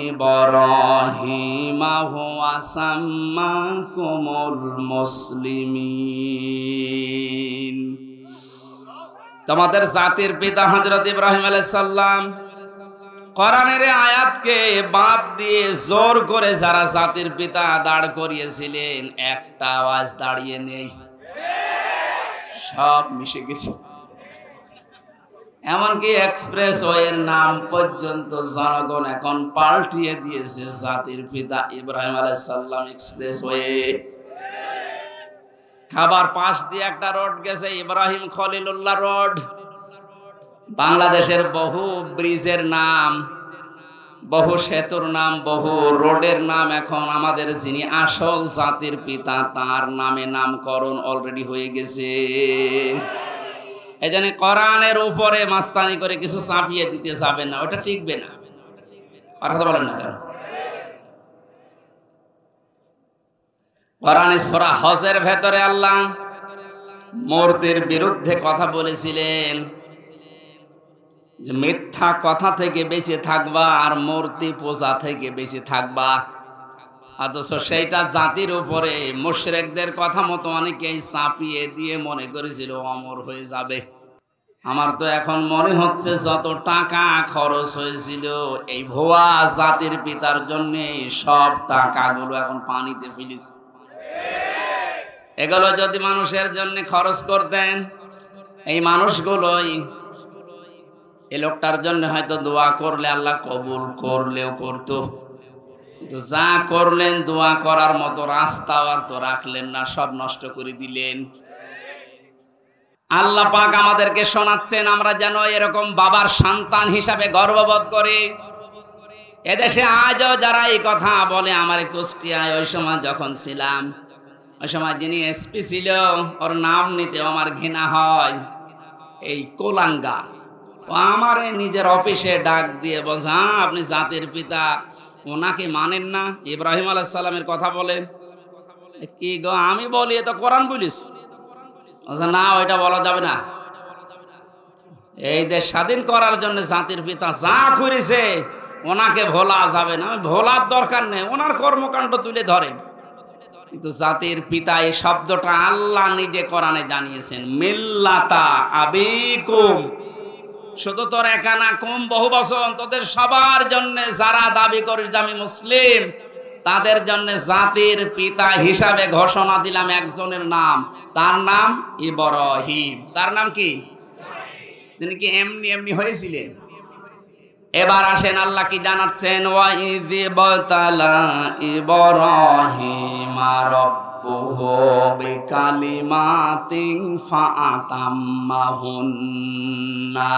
ইব্রাহিমা হুয়া সাম্মাকুমুল মুসলিমিন। তোমাদের জাতির পিতা হযরত ইব্রাহিম আলাইহিস সালাম। কোরআনের আয়াতকে বাদ দিয়ে জোর করে যারা জাতির পিতা দাঁড় করিয়েছিলেন, একটা আওয়াজ দাঁড়িয়ে নেই, সব মিশে গেছে। এমনকি এক্সপ্রেসওয়ের নাম পর্যন্ত জনগণ এখন পাল্টিয়ে দিয়েছে, জাতির পিতা ইব্রাহিম আলাইহিস সালাম এক্সপ্রেসওয়ে। খাবার পাশ দিয়ে একটা রোড গেছে, ইব্রাহিম খলিলুল্লাহ রোড। বাংলাদেশের বহু ব্রিজের নাম, বহু সেতুর নাম, বহু রোডের নাম এখন আমাদের যিনি আসল জাতির পিতা তার নামে নামকরণ অলরেডি হয়ে গেছে। এই জন্য কোরআনের উপরে মাস্তানি করে কিছু চাপিয়ে দিতে যাবেন না, ওটা টিকবে না। কথা বলেন না কেন? কোরআনে সূরা হজের ভেতরে আল্লাহ মূর্তির বিরুদ্ধে কথা বলেছিলেন যে মিথ্যা কথা থেকে বেঁচে থাকবা আর মূর্তি পূজা থেকে বেঁচে থাকবা। অথচ সেইটা জাতির উপরে মুশরিকদের কথা মতো অনেকেই চাপিয়ে দিয়ে মনে করেছিল অমর হয়ে যাবে। আমার তো এখন মনে হচ্ছে যত টাকা খরচ হয়েছিল এই ভুয়া জাতির পিতার জন্য সব টাকাগুলো এখন পানিতে ফেলেছে। এগুলো যদি মানুষের জন্য খরচ করতেন, এই মানুষগুলোই এই লোকটার জন্য হয়তো দোয়া করলে আল্লাহ কবুল করলেও করতো, কিন্তু যা করলেন দোয়া করার মতো রাস্তাও আর তো রাখলেন না, সব নষ্ট করে দিলেন। আল্লাহ পাক আমাদেরকে শোনাচ্ছেন আমরা যেন এরকম বাবার সন্তান হিসাবে গর্ববোধ করি। এদেশে আজও যারা এই কথা বলে, আমার কুষ্টিয়ায় ওই সময় যখন ছিলাম, ওই সময় যিনি এসপি ছিল ওর নাম নিতেও আমার ঘৃণা হয়, এই কোলাঙ্গা। ও আমার নিজের অফিসে ডাক দিয়ে বলছে, হ্যাঁ আপনি জাতির পিতা ওনাকে মানেন না? ইব্রাহিম আলাইহিস সালামের কথা বলেন। কি গো আমি বলি এ তো কোরআন বলিস। না ওইটা বলা যাবে না। এই দেশ স্বাধীন করার জন্য জাতির পিতা যা করেছে ওনাকে ভোলা যাবে না। ভোলার দরকার নেই, ওনার কর্মকাণ্ড তুলে ধরেন। কিন্তু জাতির পিতা এই শব্দটা আল্লাহ নিজে কোরআনে জানিয়েছেন, মিল্লাতা আবিকুম। শুধু তোর একা না, কম বহু বচন, তোদের সবার জন্য যারা দাবি করিস যে আমি মুসলিম, তাদের জন্য জাতির পিতা হিসাবে ঘোষণা দিলাম একজনের নাম, তার নাম ইব্রাহিম। তার নাম কি? তিনি কি এমনি এমনি হয়েছিলেন? এবার আসেন আল্লাহ কি জানাচ্ছেন, ওয়াইয বাতালা ইব্রাহিমা রাব্বুহু বিকালিমাতিন ফাআতাম্মাহুন্না।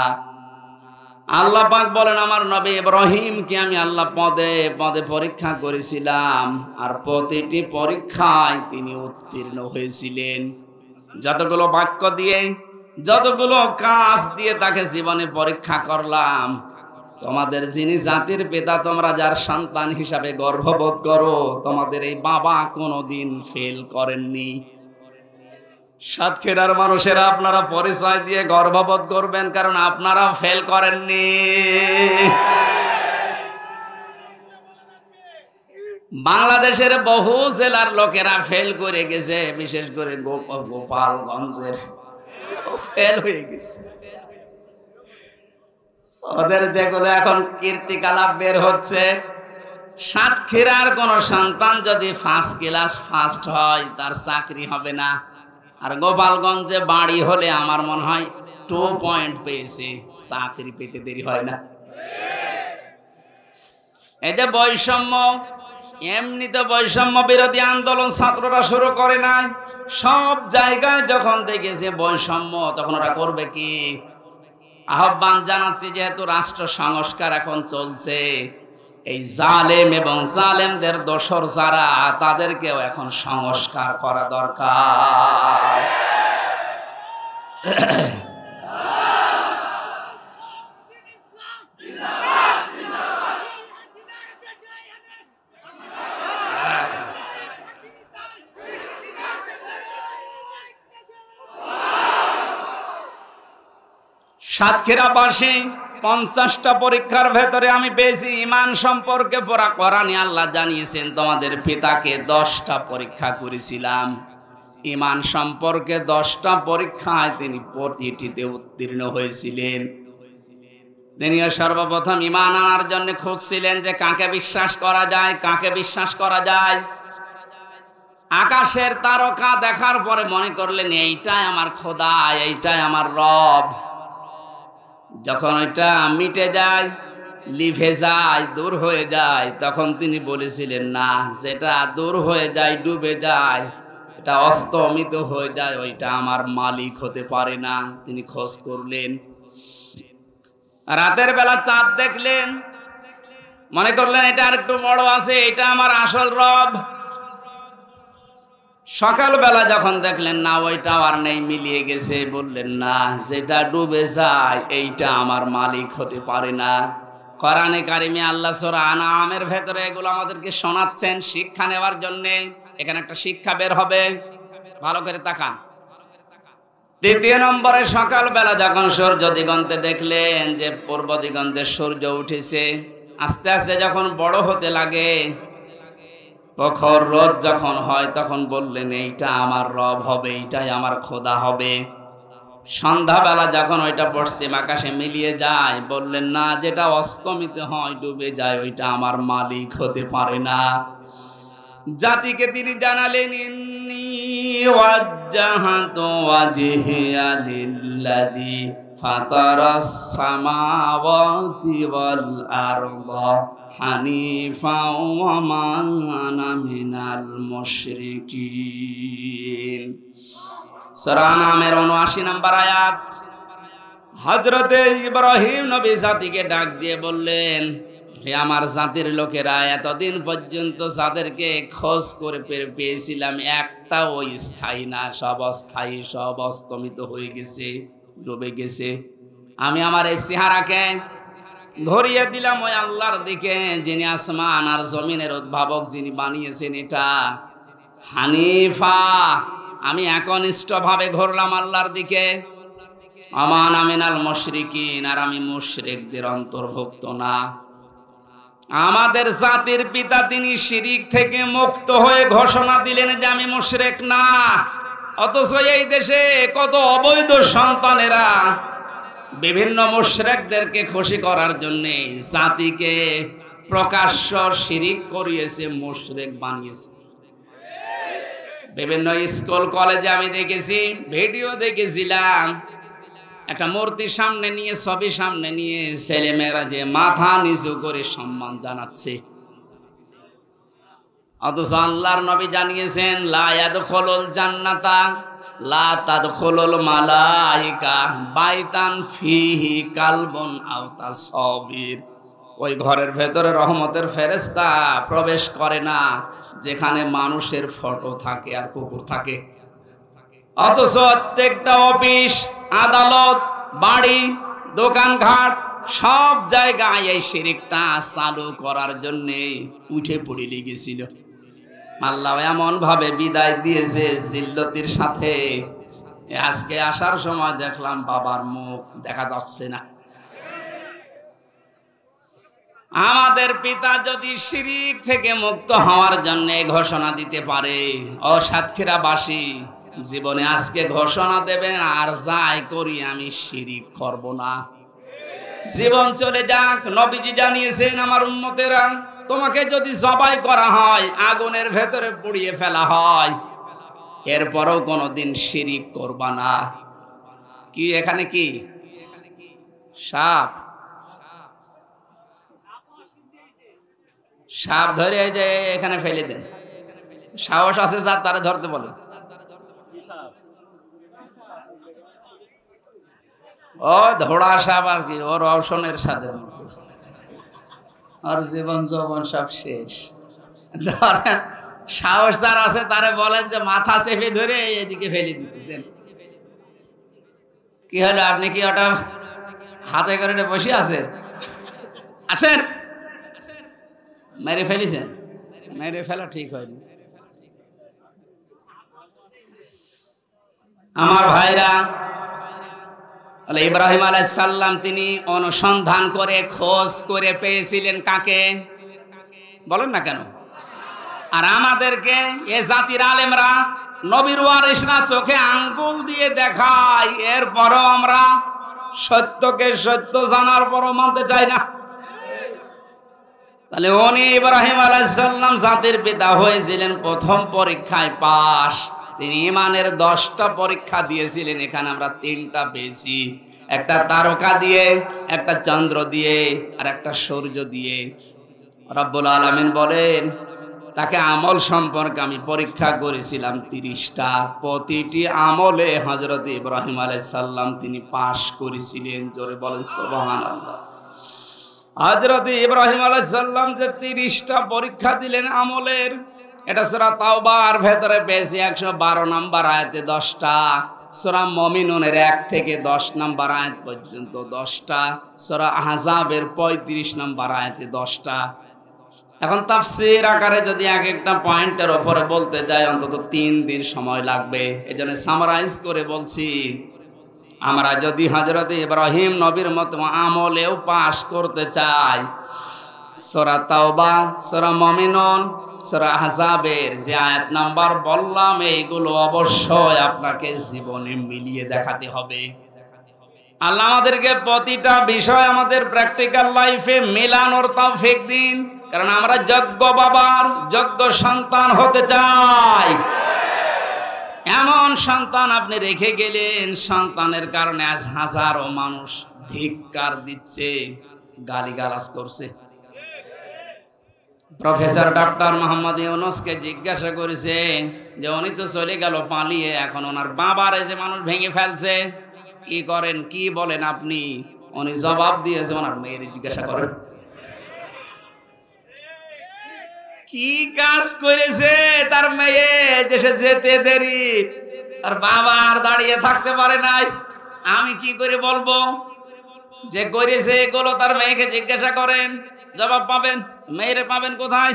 আল্লাহ পাক বলেন আমার নবী ইব্রাহিমকে আমি আল্লাহ পদে পদে পরীক্ষা করেছিলাম, আর প্রতিটি পরীক্ষায় তিনি উত্তীর্ণ হয়েছিলেন। যতগুলো বাক্য দিয়ে, যতগুলো কাজ দিয়ে তাকে জীবনে পরীক্ষা করলাম, তোমাদের যিনি জাতির পিতা, তোমরা যার সন্তান হিসাবে গর্ববোধ করো, তোমাদের এই বাবা কোনোদিন ফেল করেননি। সাতক্ষীরার মানুষেরা আপনারা পরিচয় দিয়ে গর্ববোধ করবেন, কারণ আপনারা ফেল করেননি। বাংলাদেশের বহু জেলার লোকেরা ফেল করে গেছে, বিশেষ করে গোপালগঞ্জের ফেল হয়ে গেছে। ওদের যেগুলো এখন কীর্তিকলাপ বের হচ্ছে, সাতক্ষীরার কোন সন্তান যদি ফার্স্ট ক্লাস ফার্স্ট হয় তার চাকরি হবে না, আর গোপালগঞ্জে বাড়ি হলে আমার মনে হয় 2 পয়েন্ট পেয়েছে, চাকরি পেতে দেরি হয় না। এই যে বৈষম্য, এমনিতে বৈষম্য বিরোধী আন্দোলন ছাত্ররা শুরু করে নাই, সব জায়গায় যখন দেখেছে বৈষম্য তখন ওরা করবে কি? আহ্বান জানাচ্ছি, যেহেতু রাষ্ট্র সংস্কার এখন চলছে, এই জালেম এবং জালেমদের দোসর যারা, তাদেরকেও এখন সংস্কার করা দরকার। সাতক্ষীরাবাসী 50টা পরীক্ষার ভেতরে আমি পেয়েছি ঈমান সম্পর্কে পড়া। কোরআনে আল্লাহ জানিয়েছেন তোমাদের পিতাকে 10টা পরীক্ষা করেছিলাম। ঈমান সম্পর্কে 10টা পরীক্ষায় তিনি প্রতিটিতে উত্তীর্ণ হয়েছিলেন। তিনিও সর্বপ্রথম ঈমান আনার জন্য খুঁজছিলেন যে কাকে বিশ্বাস করা যায়, কাকে বিশ্বাস করা যায়। আকাশের তারকা দেখার পরে মনে করলেন এইটাই আমার খোদা, এইটাই আমার রব। যখন এটা মিটে যায়, লিভে যায়, দূর হয়ে যায়, তখন তিনি বলেছিলেন না, যেটা দূর হয়ে যায়, ডুবে যায়, এটা অস্তমিত হয়ে যায়, ওইটা আমার মালিক হতে পারে না। তিনি খোঁজ করলেন, রাতের বেলা চাঁদ দেখলেন, মনে করলেন এটা আর একটু বড় আছে, এটা আমার আসল রব। সকালবেলা যখন দেখলেন না ওইটাও আর নেই, মিলিয়ে গেছে, বললেন না, যেটা ডুবে যায় এইটা আমার মালিক হতে পারে না। কোরআনে কারিমে আল্লাহ সূরা আনআমের ভেতরে এগুলো আমাদেরকে শোনাচ্ছেন শিক্ষা নেওয়ার জন্য। এখানে একটা শিক্ষা বের হবে, ভালো করে তাকান। তৃতীয় নম্বরে সকালবেলা যখন সূর্য দিগন্তে দেখলেন যে পূর্ব দিগন্তে সূর্য উঠেছে, আস্তে আস্তে যখন বড় হতে লাগে, প্রখর রোদ যখন হয়, তখন বললেন এইটা আমার রব হবে, এইটাই আমার খোদা হবে। সন্ধ্যাবেলা যখন ওইটা পশ্চিম আকাশে মিলিয়ে যায়, বললেন না, যেটা অস্তমিত হয়, ডুবে যায়, ওইটা আমার মালিক হতে পারে না। জাতিকে তিনি জানালেন, ইন্নী ওয়াজ্জাহাতু ওয়াজহিয়া লিল্লাযী ফাতারাস সামাওয়াতি ওয়াল আরদা হানিফাও ওয়া মা আনা মিনাল মুশরিকিন। সূরা আনামের ৭৯ নম্বর আয়াত। হযরতে ইব্রাহিম নবী জাতিকে ডাক দিয়ে বললেন, হে আমার জাতির লোকেরা, এতদিন পর্যন্ত যাদেরকে খোঁজ করে পেয়েছিলাম, একটাও স্থায়ী না, সব অস্থায়ী, সব অস্তমিত হয়ে গেছে, ডুবে গেছে। আমি আমার এই চেহারাকে ঘুরিয়ে দিলাম ওই আল্লাহর দিকে, যিনি আসমান আর জমিনের উদ্ভাবক, যিনি বানিয়েছেন এটা। হানিফা, আমি একনিষ্ঠভাবে ঘুরলাম আল্লাহর দিকে। আমান আমিনাল মুশরিকিন, আর আমি মুশরিকদের অন্তর্ভুক্ত না। আমাদের জাতির পিতা তিনি শিরিক থেকে মুক্ত হয়ে ঘোষণা দিলেন যে আমি মুশরিক না, অথচ এই দেশে কত অবৈধ সন্তানেরা বিভিন্ন মুশরিকদেরকে খুশি করার জন্য জাতিকে প্রকাশ্য শিরিক করিয়েছে, মুশরিক বানিয়েছে। বিভিন্ন স্কুল কলেজে আমি দেখেছি, ভিডিও দেখেছিলাম, একটা মূর্তির সামনে নিয়ে, ছবি সামনে নিয়ে ছেলেমেয়েরা যে মাথা নিচু করে সম্মান জানাচ্ছে, অথচ আল্লাহর নবী জানিয়েছেন, লা ইয়াদখুলুল জান্নাতা লা তাদখুলুল মালাইকা বাইতান ফিহি কালবুন আও তাসাবির। ওই ঘরের ভেতরে রহমতের ফেরেশতা প্রবেশ করে না যেখানে মানুষের ফটো থাকে আর কুকুর থাকে। অথচ প্রত্যেকটা অফিস, আদালত, বাড়ি, দোকানঘাট, সব জায়গায় এই শিরকটা চালু করার জন্য উঠে পড়ে লেগেছিল। আল্লাহ এমন ভাবে বিদায় দিয়েছে জিল্লতির সাথে। আজকে আসার সময় দেখলাম বাবার মুখ দেখা যাচ্ছে না। আমাদের পিতা যদি শিরিক থেকে মুক্ত হওয়ার জন্য ঘোষণা দিতে পারে, ও সাতক্ষীরাবাসী জীবনে আজকে ঘোষণা দেবেন, আর যাই করি আমি শিরিক করব না। জীবন চলে যাক, নবীজি জানিয়েছেন, আমার উম্মতেরা, তোমাকে যদি জবাই করা হয়, আগুনের ভেতরে পুড়িয়ে ফেলা হয়, এরপরও কোনোদিন শিরিক করবা না। কি এখানে কি সাপ? সাপ ধরে যে এখানে ফেলে দেন, সাহস আছে যার তারে ধরতে বলে। ও ধোড়া সাপ আর কি, ওর রওশনের সাথে আর জীবন যৌবন সব শেষ। সাহস যার আছে তারে বলেন যে মাথা চেপে ধরে এদিকে ফেলে দিতে দেন। কি হলো, আপনি কি ওটা হাতে করে বসে আছেন? আসেন, মেরে ফেলেছেন? মেরে ফেলা ঠিক হয়নি। আমার ভাইরা, ইব্রাহিম আলাইহিস সালাম তিনি অনুসন্ধান করে খোঁজ করে পেয়েছিলেন কাকে? বলেন না কেন? আর আমাদেরকে এ জাতির আলেমরা, নবীর ওয়ারিসরা চোখে আঙ্গুল দিয়ে দেখায়, এরপরও আমরা সত্যকে সত্য জানার পরও মানতে চাই না। তাহলে উনি ইব্রাহিম আলাইহিস সালাম জাতির পিতা হয়েছিলেন প্রথম পরীক্ষায় পাস। তিনি ইমানের 10টা পরীক্ষা দিয়েছিলেন, এখানে আমরা 3টা পেয়েছি। একটা তারকা দিয়ে, একটা চন্দ্র দিয়ে, আর একটা সূর্য দিয়ে। রব্বুল আলামিন বলেন, তাকে আমল সম্পর্কে আমি পরীক্ষা করেছিলাম 30টা। প্রতিটি আমলে হযরত ইব্রাহিম আলাইহিস সালাম তিনি পাস করেছিলেন। জোরে বলেন সুবহানাল্লাহ। হযরত ইব্রাহিম আলাইহিস সালাম যে 30টা পরীক্ষা দিলেন আমলের, এটা সূরা তাওবার ভেতরে পেয়েছি 112 নম্বর আয়াতে 10টা, সূরা মুমিনুনের 1 থেকে 10 নম্বর আয়াত পর্যন্ত 10টা, সূরা আহজাবের 35 নম্বর আয়াতে 10টা। এখন তাফসীর আকারে যদি এক একটা পয়েন্টের উপরে বলতে যাই অন্তত 3 দিন সময় লাগবে। এজন্য সামারাইজ করে বলছি, আমরা যদি হযরত ইব্রাহিম নবীর মতো আমলেও পাস করতে চাই, সূরা তাওবা, সূরা মুমিনুন, সূরা আহজাবের যে আয়াত নাম্বার বললাম, এইগুলো অবশ্যই আপনাকে জীবনে মিলিয়ে দেখাতে হবে। আল্লাহ আমাদেরকে প্রতিটা বিষয় আমাদের প্র্যাকটিক্যাল লাইফে মেলানোর তৌফিক দিন, কারণ আমরা যোগ্য বাবার যোগ্য সন্তান হতে চাই। এমন সন্তান আপনি রেখে গেলেন, সন্তানের কারণে আজ হাজারো মানুষ ধিক্কার দিচ্ছে, গালিগালাজ করছে। প্রফেসর ডক্টর মোহাম্মদ ইউনূসকে জিজ্ঞাসা করেছেন যে উনি তো চলে গেল পালিয়ে, এখন ওনার বাবার এই যে মানুষ ভেঙে ফেলছে, কি করেন, কি বলেন আপনি? উনি জবাব দিয়েছে, ওনার মেয়ের জিজ্ঞাসা করেন কি কাজ করেছে তার মেয়ে, যে সে যেতে দেরি, আর বাবা আর দাঁড়িয়ে থাকতে পারে নাই। আমি কি করে বলবো যে করেছে এগুলো? তার মেয়েকে জিজ্ঞাসা করেন, জবাব পাবেন। মেয়েরে পাবেন কোথায়?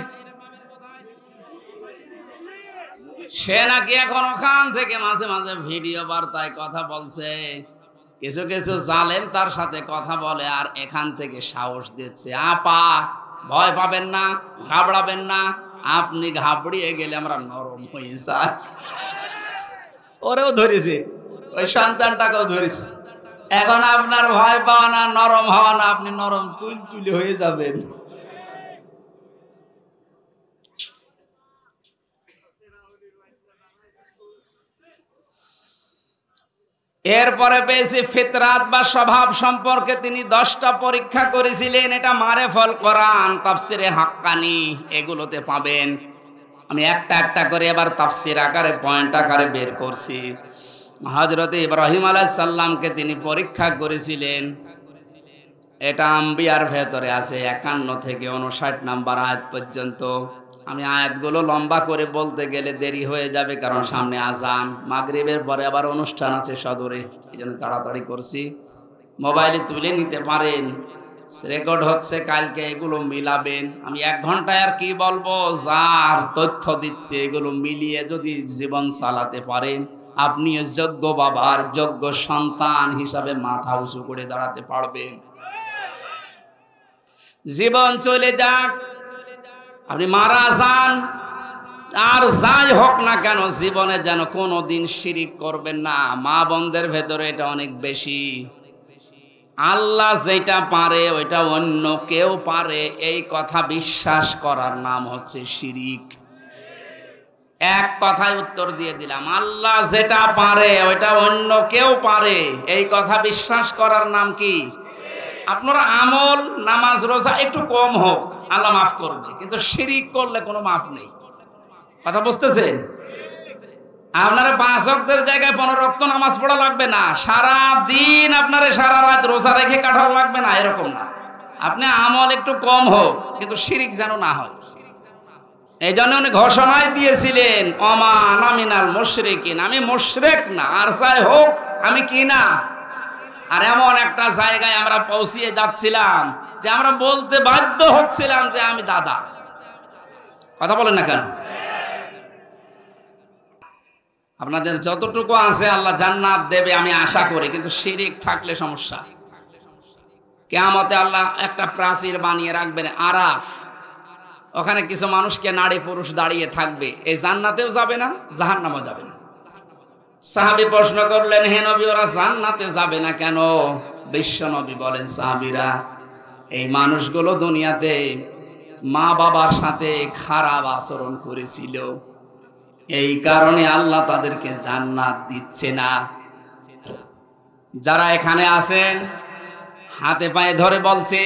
সে নাকি এখন ওখান থেকে মাঝে মাঝে ভিডিও বার্তায় কথা বলছে, কিছু কিছু জালেম তার সাথে কথা বলে, আর এখান থেকে সাহস দিচ্ছে, আপা ভয় পাবেন না, ঘাবড়াবেন না, আপনি ঘাবড়িয়ে গেলে আমরা নরম হয়ে যাই। ওরেও ধরেছে, ওই সন্তানটাকেও ধরেছে। এখন আপনার ভয় পাওয়া না, নরম হওয়া না, আপনি নরম তুলতুলে হয়ে যাবেন। এরপরে পেয়েছি ফিতরাত বা স্বভাব সম্পর্কে তিনি 10টা পরীক্ষা করেছিলেন। এটা মারেফুল কোরআন, তাফসিরে হাক্কানি, এগুলোতে পাবেন। আমি একটা একটা করে এবার তাফসির আকারে, পয়েন্ট আকারে বের করছি। হযরত ইব্রাহিম আলাইহিস সালামকে তিনি পরীক্ষা করেছিলেন। এটা আম্বিয়ার ভেতরে আছে 51 থেকে 59 নাম্বার আয়াত পর্যন্ত। আমি আয়াতগুলো লম্বা করে বলতে গেলে দেরি হয়ে যাবে, কারণ সামনে আজান, মাগরিবের পরে আবার অনুষ্ঠান আছে সদরে, এই জন্য তাড়াতাড়ি করছি। মোবাইলে তুলে নিতে পারেন, রেকর্ড হচ্ছে, কালকে এগুলো মিলাবেন। আমি 1 ঘন্টায় আর কি বলবো, যার তথ্য দিচ্ছে এগুলো মিলিয়ে যদি জীবন চালাতে পারেন, আপনি যোগ্য বাবার যোগ্য সন্তান হিসাবে মাথা উঁচু করে দাঁড়াতে পারবেন। জীবন চলে যাক, আপনি মারা যান, আর যাই হোক না কেন, জীবনে যেন কোনোদিন শিরিক করবেন না। মা বোনদের ভেতরে এটা অনেক বেশি। আল্লাহ যেটা পারে ওইটা অন্য কেউ পারে, এই কথা বিশ্বাস করার নাম হচ্ছে শিরিক। এক কথায় উত্তর দিয়ে দিলাম, আল্লাহ যেটা পারে ওইটা অন্য কেউ পারে, এই কথা বিশ্বাস করার নাম কি? আপনারা আমল, নামাজ, রোজা একটু কম হোক, আল্লাহ মাফ করবে, কিন্তু শিরিক করলে কোনো মাফ নেই। কথা বুঝতেছেন? আপনারা 5 ওয়াক্তের জায়গায় 15 ওয়াক্ত নামাজ পড়া লাগবে না, সারা দিন আপনারা সারা রাত রোজা রেখে কাটানো লাগবে না, এরকম না। আপনি আমল একটু কম হোক, কিন্তু শিরিক যেন না হয়। এই জন্য উনি ঘোষণায় দিয়েছিলেন, ওমা আনা মিনাল মুশরিকিন, আমি মুশরিক না, আর যাই হোক আমি কি না। আর এমন একটা জায়গায় আমরা পৌঁছিয়ে যাচ্ছিলাম যে আমরা বলতে বাধ্য হচ্ছিলাম যে আমি দাদা। কথা বলেন না কেন? আপনাদের যতটুকু আছে আল্লাহ জান্নাত দেবে আমি আশা করি, কিন্তু শিরিক থাকলে সমস্যা। কিয়ামতে আল্লাহ একটা প্রাচীর বানিয়ে রাখবেন আরাফ, ওখানে কিছু মানুষকে নারী পুরুষ দাঁড়িয়ে থাকবে, এই জান্নাতেও যাবে না, জাহান্নামেও যাবে না। সাহাবী প্রশ্ন করলেন, হে নবী, ওরা জান্নাতে যাবে না কেন? বিশ্ব নবী বলেন, সাহাবীরা, এই মানুষগুলো দুনিয়াতে মা বাবার সাথে খারাপ আচরণ করেছিল, এই কারণে আল্লাহ তাদেরকে জান্নাত দিচ্ছে না। যারা এখানে আছেন হাতে পায়ে ধরে বলছে,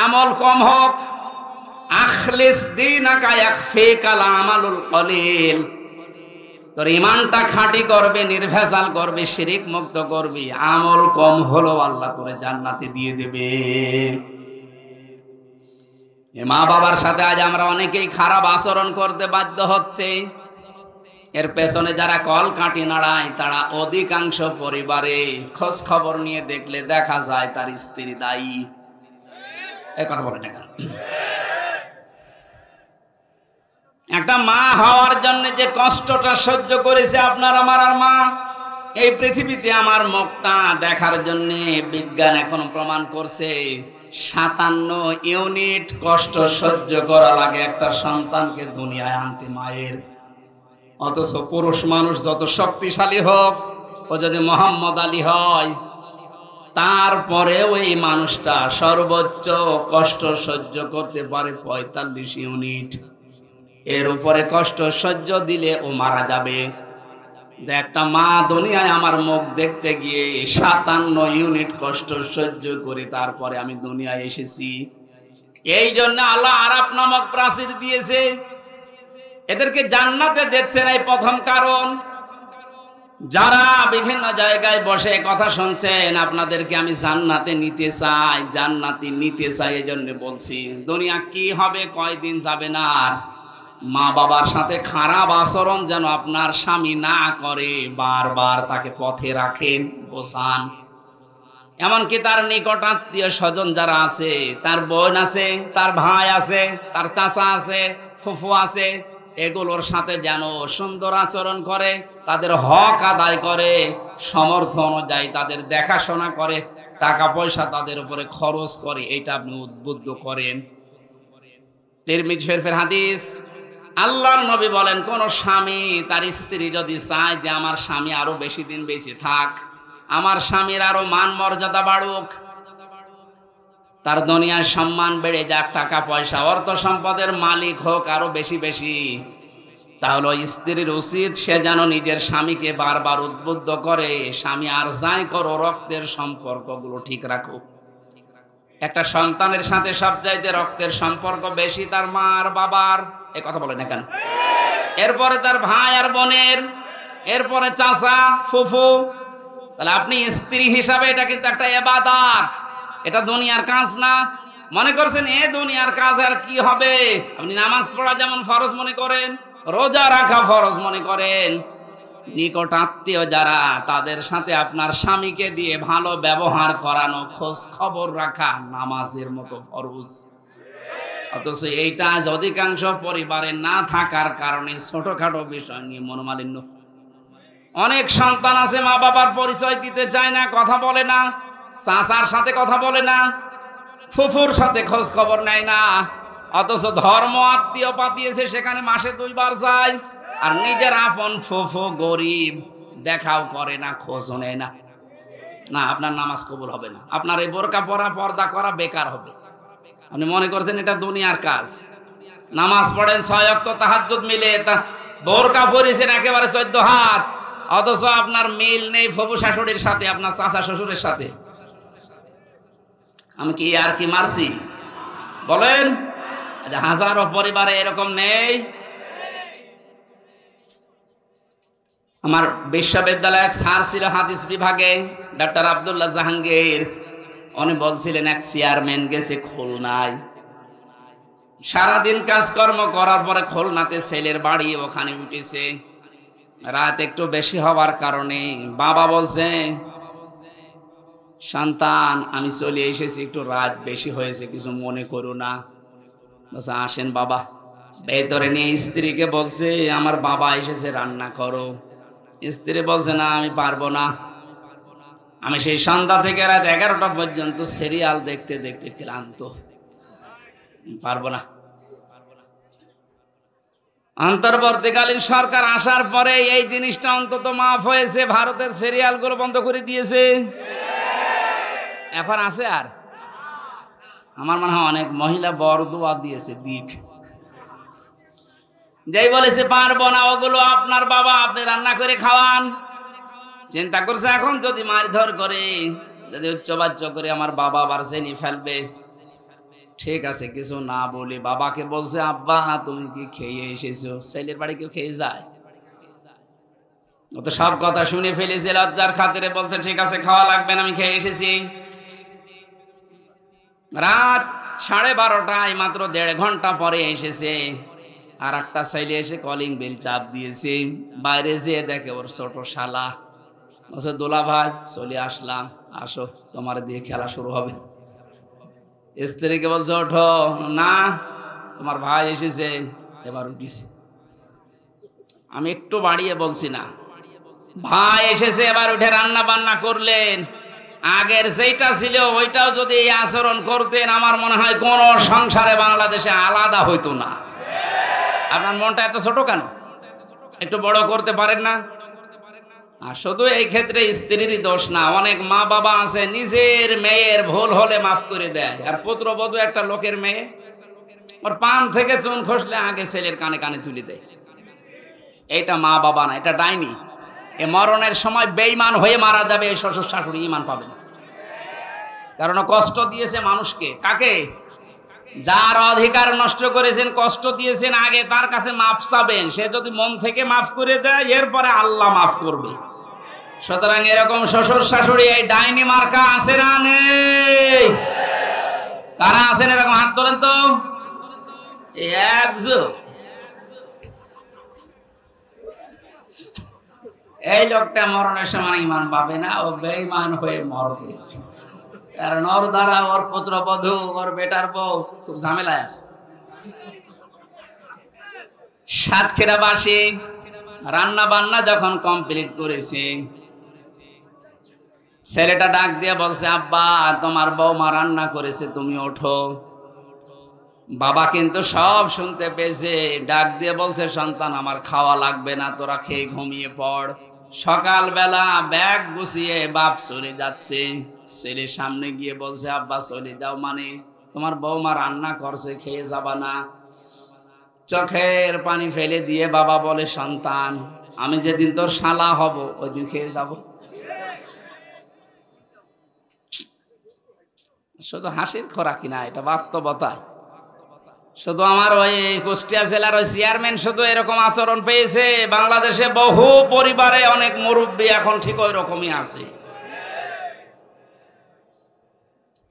আমল কম হোক, আখলিস দীনাকা ইয়াকফিকাল আমালুল কলিল, তোর ইমানটা খাঁটি করবে, নির্ভেজাল করবে, শিরিক মুক্ত করবি, আমল কম হলো আল্লাহ তোরে জান্নাতে দিয়ে দেবে। মা বাবার সাথে আজ আমরা অনেকেই খারাপ আচরণ করতে বাধ্য হচ্ছে। এর পেছনে যারা কল কাটি নাড়ায়, তারা অধিকাংশ পরিবারে খোঁজ খবর নিয়ে দেখলে দেখা যায় তার স্ত্রী দায়ী। এই কথা বলে না কেন? একটা মা হওয়ার জন্য যে কষ্টটা সহ্য করেছে আপনার আমার আর মা, এই পৃথিবীতে আমার মুখটা দেখার জন্য বিজ্ঞান এখন প্রমাণ করছে 57 ইউনিট কষ্ট সহ্য করা লাগে একটা সন্তানকে দুনিয়ায় আনতে মায়ের। অথচ পুরুষ মানুষ যত শক্তিশালী হোক, ও যদি মোহাম্মদ আলী হয়, তারপরেও এই মানুষটা সর্বোচ্চ কষ্ট সহ্য করতে পারে 45 ইউনিট। এর উপরে কষ্ট সহ্য দিলে ও মারা যাবে। একটা মা দুনিয়ায় আমার মুখ দেখতে গিয়ে 57 ইউনিট কষ্ট সহ্য করে তারপরে আমি দুনিয়ায় এসেছি। এই জন্য আল্লাহ আরাফ নামক প্রাচীর দিয়েছে, এদেরকে জান্নাতে দেখছেন। এই প্রথম কারণ। যারা বিভিন্ন জায়গায় বসে কথা শুনছেন, আপনাদেরকে আমি জান্নাতে নিতে চাই, জান্নাতি নিতে চাই। এই জন্য বলছি দুনিয়া কি হবে, কয়দিন যাবে না। আর মা বাবার সাথে খারাপ আচরণ যেন আপনার স্বামী না করে, বারবার তাকে পথে রাখেন, বোঝান। এমনকি তার নিকট আত্মীয় স্বজন যারা আছে, তার বোন আছে, তার ভাই আছে, তার চাচা আছে, ফুফু আছে, এগুলোর সাথে যেন সুন্দর আচরণ করে, তাদের হক আদায় করে, সমর্থ অনুযায়ী তাদের দেখাশোনা করে, টাকা পয়সা তাদের উপরে খরচ করে। এইটা আপনি উদ্বুদ্ধ করেন। তিরমিজি শরীফের হাদিস, আল্লাহর নবী বলেন, কোন স্বামী তার স্ত্রী যদি চায় যে আমার স্বামী আরো বেশি দিন বেঁচে থাক, আমার স্বামীর আরো মান মর্যাদা বাড়ুক, তার দুনিয়ার সম্মান বেড়ে যাক, টাকা পয়সা অর্থ সম্পদের মালিক হোক আরো বেশি বেশি, তাহলে স্ত্রীর উচিত সে যেন নিজের স্বামীকে বারবার উদ্বুদ্ধ করে, স্বামী আর যাই করো রক্তের সম্পর্কগুলো ঠিক রাখো। একটা সন্তানের সাথে সবচাইতে রক্তের সম্পর্ক বেশি তার মা আর বাবার, এ কথা বলে না কেন? এরপরে তার ভাই আর বোনের, এরপরে চাচা ফুফু। তাহলে আপনি স্ত্রী হিসাবে এটা কিন্তু একটা ইবাদত, এটা দুনিয়ার কাজ না। মনে করছেন এ দুনিয়ার কাজ আর কি হবে? আপনি নামাজ পড়া যেমন ফরজ মনে করেন, রোজা রাখা ফরজ মনে করেন, নিকট আত্মীয় যারা, তাদের সাথে আপনার স্বামীকে দিয়ে ভালো ব্যবহার করানো, খোঁজ খবর রাখা নামাজের মতো ফরজ। অথচ এইটা আজ অধিকাংশ পরিবারে না থাকার কারণে ছোটখাটো বিষয় নিয়ে মনোমালিন্য। অনেক সন্তান আছে মা বাবার পরিচয় দিতে চায় না, কথা বলে না, চাচার সাথে কথা বলে না, ফুফুর সাথে খোঁজ খবর নেয় না। অথচ ধর্ম আত্মীয় পাতিয়েছে, সেখানে মাসে 2 বার যায়। আর নিজের আপন ফুফু গরিব, দেখাও করে না, খোঁজও নেয় না। না, আপনার নামাজ কবুল হবে না, আপনার এই বোরকা পরা, পর্দা করা বেকার হবে। আপনি মনে করছেন এটা দুনিয়ার কাজ। নামাজ পড়েন 6 ওয়াক্ত তাহাজ্জুদ মিলে, তা বোরকা পরেছেন একেবারে 14 হাত, অথচ আপনার মিল নেই ফুফু শাশুড়ির সাথে, আপনার চাচা শ্বশুরের সাথে। আমি কি আর কি মারছি বলেন? হাজারো পরিবারে এরকম নেই। আমার বিশ্ববিদ্যালয়ে এক স্যার ছিল হাদিস বিভাগে, ডক্টর আব্দুল্লাহ জাহাঙ্গীর। উনি বলছিলেন এক চেয়ারম্যান গেছে খুলনায়, সারাদিন কাজকর্ম করার পরে খুলনাতে ছেলের বাড়ি, ওখানে উঠেছে। রাত একটু বেশি হওয়ার কারণে বাবা বলছে, সন্তান আমি চলে এসেছি, একটু রাত বেশি হয়েছে, কিছু মনে করো না। বলছে আসেন বাবা। ভেতরে নিয়ে স্ত্রীকে বলছে, আমার বাবা এসেছে, রান্না করো। স্ত্রী বলছে না, আমি পারবো না, আমি সেই সন্ধ্যা থেকে রাত 11টা পর্যন্ত সিরিয়াল দেখতে দেখতে ক্লান্ত, পারবো না। অন্তর্বর্তীকালীন সরকার আসার পরে এই জিনিসটা অন্তত মাফ হয়েছে, ভারতের সিরিয়ালগুলো বন্ধ করে দিয়েছে। এখন আছে আর আমার মনে হয় অনেক মহিলা বরদোয়া দিয়েছে দিক, যেই বলেছে পারবো না, ওগুলো আপনার বাবা, আপনি রান্না করে খাওয়ান। চিন্তা করছে এখন যদি মারধর করে, যদি উচ্চবাচ্য করে আমার বাবা আবার জেনে ফেলবে। ঠিক আছে, কিছু না বলে বাবাকে বলছে, আব্বা তুমি কি খেয়ে এসেছো? ছেলের বাড়ি কেউ খেয়ে যায়? ও তো সব কথা শুনে ফেলেছে, লজ্জার খাতিরে বলছে ঠিক আছে, খাওয়া লাগবে না, আমি খেয়ে এসেছি। রাত 12:30টায়, মাত্র 1.5 ঘন্টা পরে এসেছে। আর একটা ছেলে এসে কলিং বেল চাপ দিয়েছে, বাইরে যেয়ে দেখে ওর ছোট শালা। বলছে দোলা ভাই চলে আসলাম, আসো তোমার দিয়ে খেলা শুরু হবে। স্ত্রীকে বলছে ওঠো, না তোমার ভাই এসেছে, এবার উঠিছে। আমি একটু বাড়িয়ে বলছি না, ভাই এসেছে, এবার উঠে রান্না বান্না করলেন। আগের যেটা ছিল ওইটাও যদি এই আচরণ করতেন, আমার মনে হয় কোন সংসারে বাংলাদেশে আলাদা হইতো না। আপনার মনটা এত ছোট কেন? একটু বড় করতে পারেন না? আর শুধু এই ক্ষেত্রে স্ত্রীরই দোষ না, অনেক মা বাবা আছে নিজের মেয়ের ভুল হলে মাফ করে দেয়। আর পুত্রবধূ একটা লোকের মেয়ে, ওর পান থেকে চুন খসলে আগে ছেলের কানে কানে তুলে দেয়। এইটা মা বাবা না, এটা ডাইনি। এ মরণের সময় বেঈমান হয়ে মারা যাবে, এই শ্বশুর শাশুড়ি ঈমান পাবে না। কারণ কষ্ট দিয়েছে মানুষকে। কাকে? যার অধিকার নষ্ট করেছেন, কষ্ট দিয়েছেন, আগে তার কাছে মাফ চাবেন। সে যদি মন থেকে মাফ করে দেয়, এরপরে আল্লাহ মাফ করবে। সুতরাং এরকম শ্বশুর শাশুড়ি এই ডাইনি মার্কা আছে না নেই? কারা আছেন এরকম? হাত তোলেন তো। একজন এই লোকটা মরণের সময় ঈমান পাবে না, ও বেঈমান হয়ে মরবে। কারণ ওর দ্বারা ওর পুত্রবধূ, ওর বেটার বউ খুব ঝামেলায় আছে। সাতক্ষীরাবাসী রান্না বান্না যখন কমপ্লিট করেছে, ছেলেটা ডাক দিয়ে বলছে, আব্বা তোমার বৌমা রান্না করেছে, তুমি ওঠো। বাবা কিন্তু সব শুনতে পেয়েছে, ডাক দিয়ে বলছে, সন্তান আমার খাওয়া লাগবে না, তোরা খেয়ে ঘুমিয়ে পড়। সকালবেলা ব্যাগ গুছিয়ে বাপ চলে যাচ্ছে, ছেলের সামনে গিয়ে বলছে, আব্বা চলে যাও মানে? তোমার বৌমা রান্না করছে, খেয়ে যাবা না? চোখের পানি ফেলে দিয়ে বাবা বলে, সন্তান আমি যেদিন তোর শালা হব ওই দিন খেয়ে যাব। শুধু হাসির খোরাকি না, এটা বাস্তবতা। শুধু আমার ওই কুষ্টিয়া জেলার ওই চেয়ারম্যান শুধু এরকম আচরণ পেয়েছে? বাংলাদেশে বহু পরিবারে অনেক মুরব্বী এখন ঠিক ওই রকমই আছে।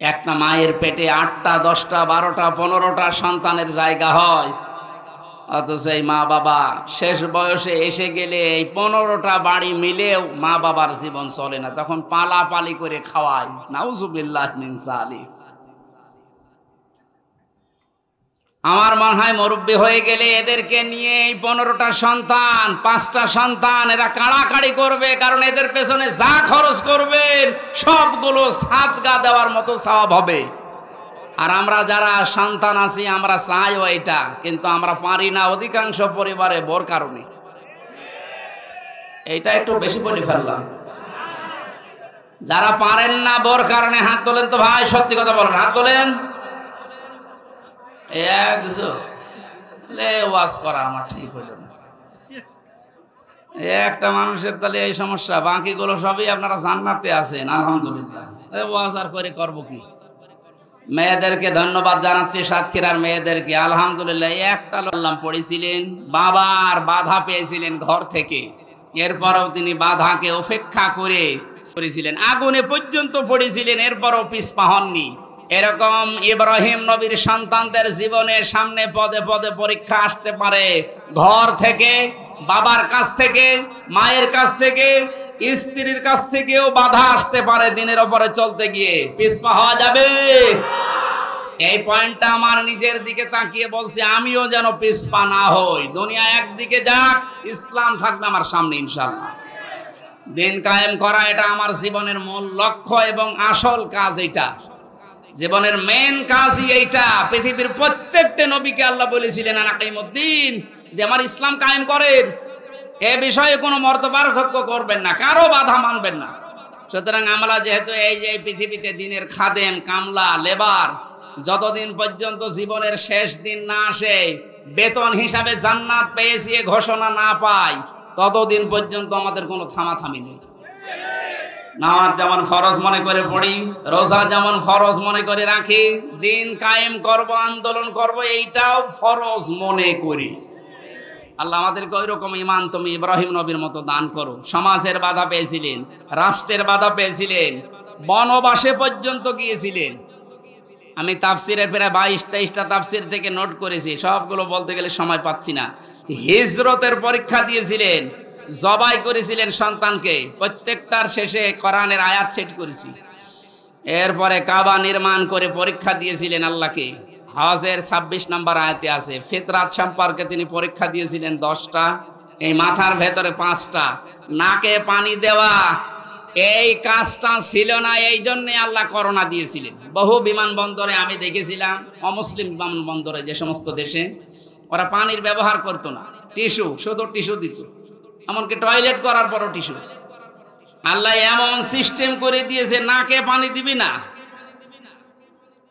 একটা মায়ের পেটে 8টা 10টা 12টা 15টা সন্তানের জায়গা হয়, অথচ এই মা বাবা শেষ বয়সে এসে গেলে এই 15টা বাড়ি মিলেও মা বাবার জীবন চলে না, তখন পালাপালি করে খাওয়ায়। নাউজুবিল্লাহ মিন যালিক। আমার মনে হয় মুরব্বী হয়ে গেলে এদেরকে নিয়ে এই 15টা সন্তান 5টা সন্তান এরা কাড়াকাড়ি করবে, কারণ এদের পেছনে যা খরচ করবেন সবগুলো সাদগা দেওয়ার মতো সওয়াব হবে। আর আমরা যারা সন্তান আছি আমরা চাইও এটা, কিন্তু আমরা পারি না অধিকাংশ পরিবারে বোর কারণে। এইটা একটু বেশি বলে ফেললাম। যারা পারেন না বোর কারণে হাত তোলেন তো ভাই, সত্যি কথা বলেন, হাত তোলেন। ওয়াজ করা আমার ঠিক হইল না। একটা মানুষের তাহলে এই সমস্যা, বাকিগুলো সবই আপনারা জান্নাতে আছেন আলহামদুলিল্লাহ। ওয়াজ আর করে করবো কি? মেয়েদেরকে ধন্যবাদ জানাচ্ছি, সাতক্ষীরার মেয়েদেরকে আলহামদুলিল্লাহ। একটা আল্লাহ পড়েছিলেন, বাবার বাধা পেয়েছিলেন ঘর থেকে, এরপরও তিনি বাধাকে উপেক্ষা করেছিলেন, আগুনে পর্যন্ত পড়েছিলেন, এরপরও পিছপা হননি। এরকম ইব্রাহিম নবীর সন্তানদের জীবনের সামনে পদে পদে পরীক্ষা আসতে পারে, ঘর থেকে, বাবার কাছ থেকে, মায়ের কাছ থেকে, স্ত্রীর কাছ থেকেও বাধা আসতে পারে। দিনের উপরে চলতে গিয়ে পিছপা হওয়া যাবে? এই পয়েন্টটা আমার নিজের দিকে তাকিয়ে বলছি, আমিও যেন পিছপা না হই। দুনিয়া একদিকে যাক, ইসলাম থাকবে আমার সামনে ইনশাআল্লাহ। দিন কায়েম করা এটা আমার জীবনের মূল লক্ষ্য এবং আসল কাজ। এটা জীবনের মেন কাজই এইটা। পৃথিবীর প্রত্যেকটা নবীকে আল্লাহ বলেছিলেন আনাকিমুদ্দিন, যে আমার ইসলাম কায়েম করেন। এ বিষয়ে কোনো মতপার্থক্য করবেন না, কারো বাধা মানবেন না। সুতরাং আমরা যেহেতু এই যে পৃথিবীতে দিনের খাদেম, কামলা, লেবার, যতদিন পর্যন্ত জীবনের শেষ দিন না আসে, বেতন হিসাবে জান্নাত পেয়েছি এ ঘোষণা না পাই, ততদিন পর্যন্ত আমাদের কোনো থামাথামি নেই। নামাজ যেমন ফরজ মনে করে পড়ি, রোজা যেমন ফরজ মনে করে রাখি, দিন কায়েম করব, আন্দোলন করব, এইটাও ফরজ মনে করি। আল্লাহ আমাদেরকে ওই রকম ঈমান তুমি ইব্রাহিম নবীর মতো দান করো। সমাজের বাধা পেয়েছিলেন, রাষ্ট্রের বাধা পেয়েছিলেন, বনবাসে পর্যন্ত গিয়েছিলেন। আমি তাফসিরের প্রায় 22-23টা তাফসির থেকে নোট করেছি, সবগুলো বলতে গেলে সময় পাচ্ছি না। হিজরতের পরীক্ষা দিয়েছিলেন, জবাই করেছিলেন সন্তানকে, প্রত্যেকটার শেষে কোরআনের আয়াত সেট করেছি। এরপরে কাবা নির্মাণ করে পরীক্ষা দিয়েছিলেন আল্লাহকে। হজের 26 নম্বর আয়াতে আছে, ফিতরাত সম্পর্কে তিনি পরীক্ষা দিয়েছিলেন 10টা। এই মাথার ভেতরে 5টা, নাকে পানি দেওয়া, এই কাজটা ছিল না। এই জন্যে আল্লাহ করোনা দিয়েছিলেন। বহু বিমানবন্দরে আমি দেখেছিলাম, অমুসলিম বিমানবন্দরে যে সমস্ত দেশে, ওরা পানির ব্যবহার করতো না, টিস্যু, শুধু টিস্যু দিত, এমনকি টয়লেট করার পরও টিস্যু। আল্লাহ এমন সিস্টেম করে দিয়েছে, নাকে পানি দিবি না,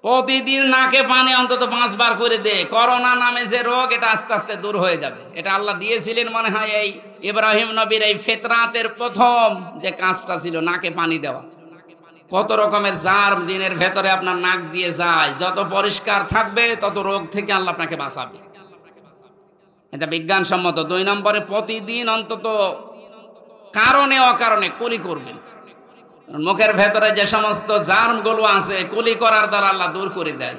প্রতিদিন নাকে পানি অন্তত 5 বার করে দে। করোনা নামে যে রোগ, এটা আস্তে আস্তে দূর হয়ে যাবে। এটা আল্লাহ দিয়েছিলেন মনে হয় এই ইব্রাহিম নবীর এই ফিতরাতের প্রথম যে কাজটা ছিল নাকে পানি দেওয়া। কত রকমের জার্ম দিনের ভেতরে আপনার নাক দিয়ে যায়, যত পরিষ্কার থাকবে তত রোগ থেকে আল্লাহ আপনাকে বাঁচাবে। এটা বিজ্ঞানসম্মত। 2 নম্বরে প্রতিদিন অন্তত কারণে অকারণে কুলি করবেন। মুখের ভেতরে যে সমস্ত জার্মগুলো আছে, কুলি করার দ্বারা আল্লাহ দূর করে দেয়।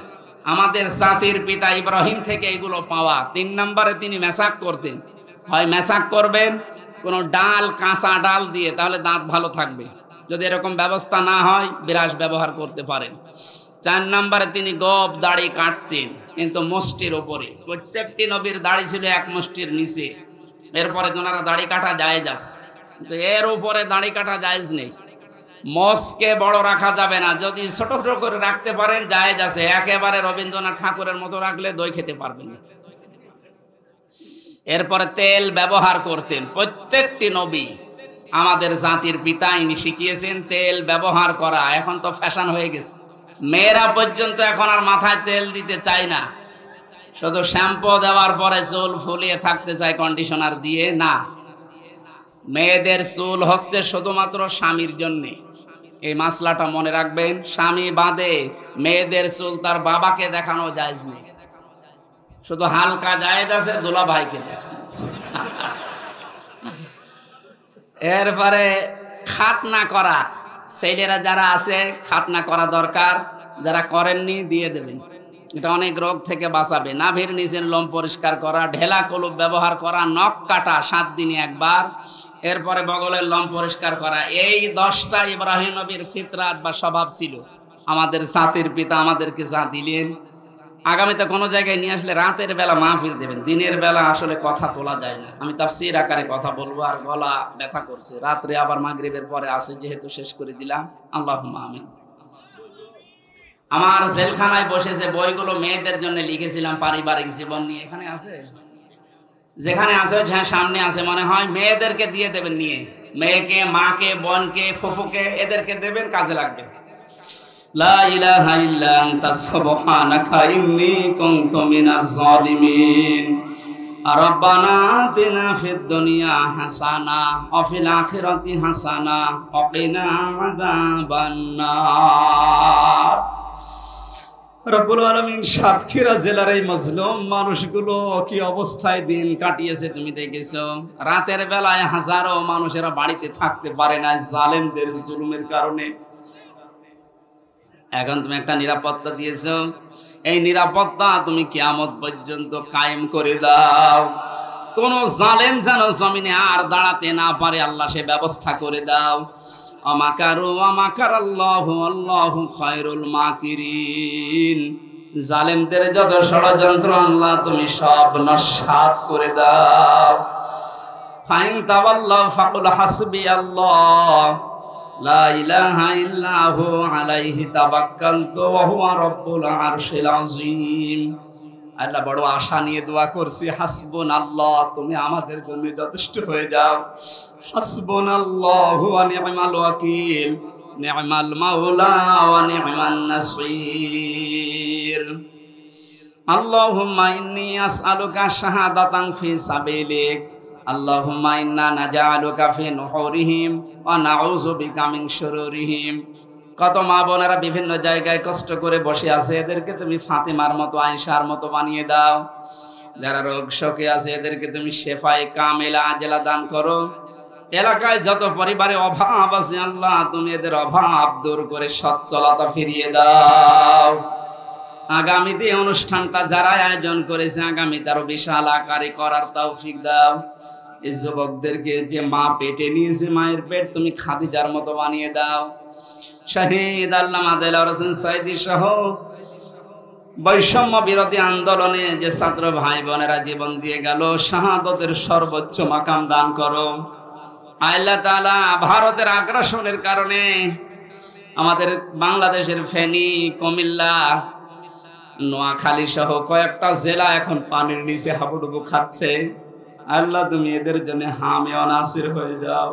আমাদের জাতির পিতা ইব্রাহিম থেকে এগুলো পাওয়া। 3 নম্বরে তিনি মেসাক করতেন। হয় মেসাক করবেন কোনো ডাল, কাঁচা ডাল দিয়ে, তাহলে দাঁত ভালো থাকবে। যদি এরকম ব্যবস্থা না হয়, বিরাস ব্যবহার করতে পারেন। 4 নম্বরে তিনি গোঁফ দাড়ি কাটতেন, কিন্তু মুষ্টির উপরে। প্রত্যেকটি নবীর দাড়ি ছিল 1 মুষ্টির নিচে। এরপরে ওনারা দাড়ি কাটা জায়েজ আছে, কিন্তু এর উপরে দাড়ি কাটা জায়েজ নেই। মস্কে বড় রাখা যাবে না, যদি ছোট ছোট করে রাখতে পারেন জায়েজ আছে। একেবারে রবীন্দ্রনাথ ঠাকুরের মতো রাখলে দই খেতে পারবেন না। এরপরে তেল ব্যবহার করতেন প্রত্যেকটি নবী। আমাদের জাতির পিতা ইনি শিখিয়েছেন তেল ব্যবহার করা। এখন তো ফ্যাশন হয়ে গেছে, মেয়েরা পর্যন্ত এখন আর মাথায় তেল দিতে চায় না, শুধু শ্যাম্পু দেওয়ার পরে চুল ফুলিয়ে থাকতে চায় কন্ডিশনার দিয়ে। না, মেয়েদের চুল হচ্ছে শুধুমাত্র স্বামীর জন্যে। এই মাসলাটা মনে রাখবেন, স্বামী বাদে মেয়েদের চুল তার বাবাকে দেখানো জায়েজ নেই। শুধু হালকা জায়েজ আছে দুলা ভাইকে দেখানো। এরপরে খাতনা করা, ছেলেরা যারা আছে খাতনা করা দরকার, যারা করেননি দিয়ে দেবেন। এটা অনেক রোগ থেকে বাঁচাবে। নাভির নিচের লোম পরিষ্কার করা, ঢেলা কলুপ ব্যবহার করা, নখ কাটা 7 দিনে একবার, এরপরে বগলের লোম পরিষ্কার করা। এই 10টা ইব্রাহিম নবীর ফিতরাত বা স্বভাব ছিল। আমাদের জাতির পিতা আমাদেরকে যা দিলেন, আগামীতে কোনো জায়গায় নিয়ে আসলে রাতের বেলা মাহফিল দেবেন। দিনের বেলা আসলে কথা তোলা যায় না, আমি তাফসীর আকারে কথা বলবো, আর গলা ব্যথা করছে। রাত্রে আবার মাগরিবের পরে আসে, যেহেতু শেষ করে দিলাম। আল্লাহুম্মা আমিন। আমার জেলখানায় বসে যে বইগুলো মেয়েদের জন্য লিখেছিলাম পারিবারিক জীবন নিয়ে, এখানে আছে, যেখানে আছে সামনে আছে মনে হয়, মেয়েদেরকে দিয়ে দেবেন নিয়ে। মেয়েকে, মাকে, বোনকে, ফুফুকে, এদেরকে দেবেন, কাজে লাগবে। লা ইলাহা ইল্লা আনতা সুবহানাকা ইন্নী কুনতু মিনাজ জালিমিন। রব্বানা আতিনা ফিদ দুনিয়া হাসানা ওয়া ফিল আখিরাতি হাসানা ওয়া কিনা আযাবান নার। রব্বুল আলামিন, সাতক্ষীরা জেলার এই মজলুম মানুষগুলো কি অবস্থায় দিন কাটিয়েছে তুমি দেখেছো। রাতের বেলায় হাজারো মানুষেরা বাড়িতে থাকতে পারে না জালেমদের জুলুমের কারণে। এখন তুমি একটা নিরাপত্তা দিয়েছো, এই নিরাপত্তা তুমি কিয়ামত পর্যন্ত কায়েম করে দাও। কোন জালেম যেন জমিনে আর দাঁড়াতে না পারে, আল্লাহ সে ব্যবস্থা করে দাও। আমাকারু আমাকারাল্লাহু আল্লাহু খায়রুল মাকিরিন। জালেমদের যত ষড়যন্ত্র আল্লাহ তুমি সব নস্যাৎ করে দাও। ফাইন তাওয়াল্লাহু ফাকুল হাসবিয়াল্লাহ লা ইলাহা ইল্লা হু আলাইহি তাওয়াক্কালতু ওয়া হুয়া রাব্বুল আরশিল আযীম। আল্লাহ বড় আশা নিয়ে দোয়া করছি, হাসবুনাল্লাহ, তুমি আমাদের জন্য যথেষ্ট হয়ে যাও। হাসবুনাল্লাহু ওয়া নি'মাল ওয়াকিল, নি'মাল মাওলা ওয়া নি'মান নাসীর। আল্লাহুম্মা ইন্নী আসআলুকা শাহাদাতান ফি সাবিলিক, আল্লাহুম্মা ইন্না নাজআলুকা ফি নুহুরিহিম ওয়া নাউযু বিকা মিন শুরুরিহিম। কত মা বোনেরা বিভিন্ন জায়গায় কষ্ট করে বসে আছে, এদেরকে তুমি ফাতেমার মতো, আয়েশার মতো বানিয়ে দাও। যারা রোগ শোকে আছে, এদেরকে তুমি শেফায়ে কামেলা আজেলা দান করো। এলাকায় যত পরিবারে অভাব আছে, আল্লাহ তুমি এদের অভাব দূর করে সচ্ছলতা ফিরিয়ে দাও। আগামীতে অনুষ্ঠানটা যারা আয়োজন করেছে, আগামীতে আরো বিশাল আকারে করার তৌফিক দাও। এই যুবকদেরকে যে মা পেটে নিয়েছে, মায়ের পেট তুমি খাদিজার মতো বানিয়ে দাও। শহীদ আল্লামা দেলাওয়ার হোসেন সাইদি সহ বৈষম্য বিরোধী আন্দোলনে যে ছাত্র ভাই বোনেরা জীবন দিয়ে গেল, শাহাদতের সর্বোচ্চ মাকাম দান করো আল্লাহ তাআলা। ভারতের আগ্রাসনের কারণে আমাদের বাংলাদেশের ফেনী, কুমিল্লা, নোয়াখালী সহ কয়েকটা জেলা এখন পানির নিচে হাবুডুবু খাচ্ছে। আল্লাহ তুমি এদের জন্য হামে ও নাসির হয়ে যাও।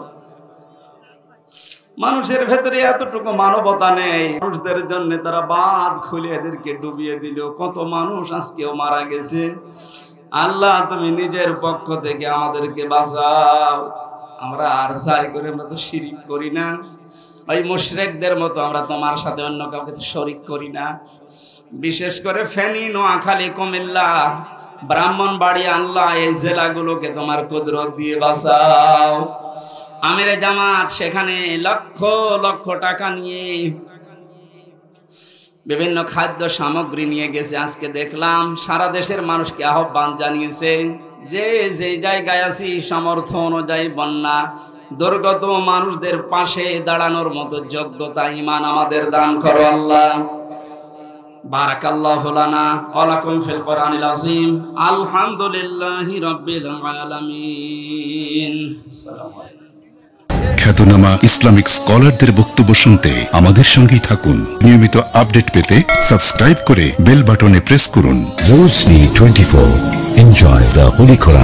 মানুষের ভেতরে এতটুকু মানবতা নেই, মানুষদের জন্য তারা বাঁধ খুলে এদেরকে ডুবিয়ে দিল। কত মানুষ আজকেও মারা গেছে। আল্লাহ তুমি নিজের পক্ষ থেকে আমাদেরকে বাঁচাও। আমরা আর যাই করে আমরা তো শিরিক করি না, ওই মুশরিকদের মতো আমরা তোমার সাথে অন্য কাউকে তো শরিক করি না। বিশেষ করে ফেনী, নোয়াখালী, কুমিল্লা, ব্রাহ্মণবাড়িয়া, আল্লাহ এই জেলাগুলোকে তোমার কুদরত দিয়ে বাঁচাও। আমিরে জামাত সেখানে লক্ষ লক্ষ টাকা নিয়ে বিভিন্ন খাদ্য সামগ্রী নিয়ে গেছে। আজকে দেখলাম সারা দেশের মানুষকে আহ্বান জানিয়েছে যে যে জায়গায় আছি সামর্থ্য অনুযায়ী বন্যা দুর্গত মানুষদের পাশে দাঁড়ানোর মতো যোগ্যতা, ঈমান আমাদের দান করো আল্লাহ। বারাকাল্লাহু লানা ওয়া লাকুম ফিল কোরআনিল আযীম। আলহামদুলিল্লাহি রাব্বিল আলামিন। আসসালামু আলাইকুম। খ্যাতনামা ইসলামিক স্কলারদের বক্তব্য শুনতে আমাদের সঙ্গেই থাকুন। নিয়মিত আপডেট পেতে সাবস্ক্রাইব করে বেল বাটনে প্রেস করুন। Rosni 24. Enjoy the Holy Quran.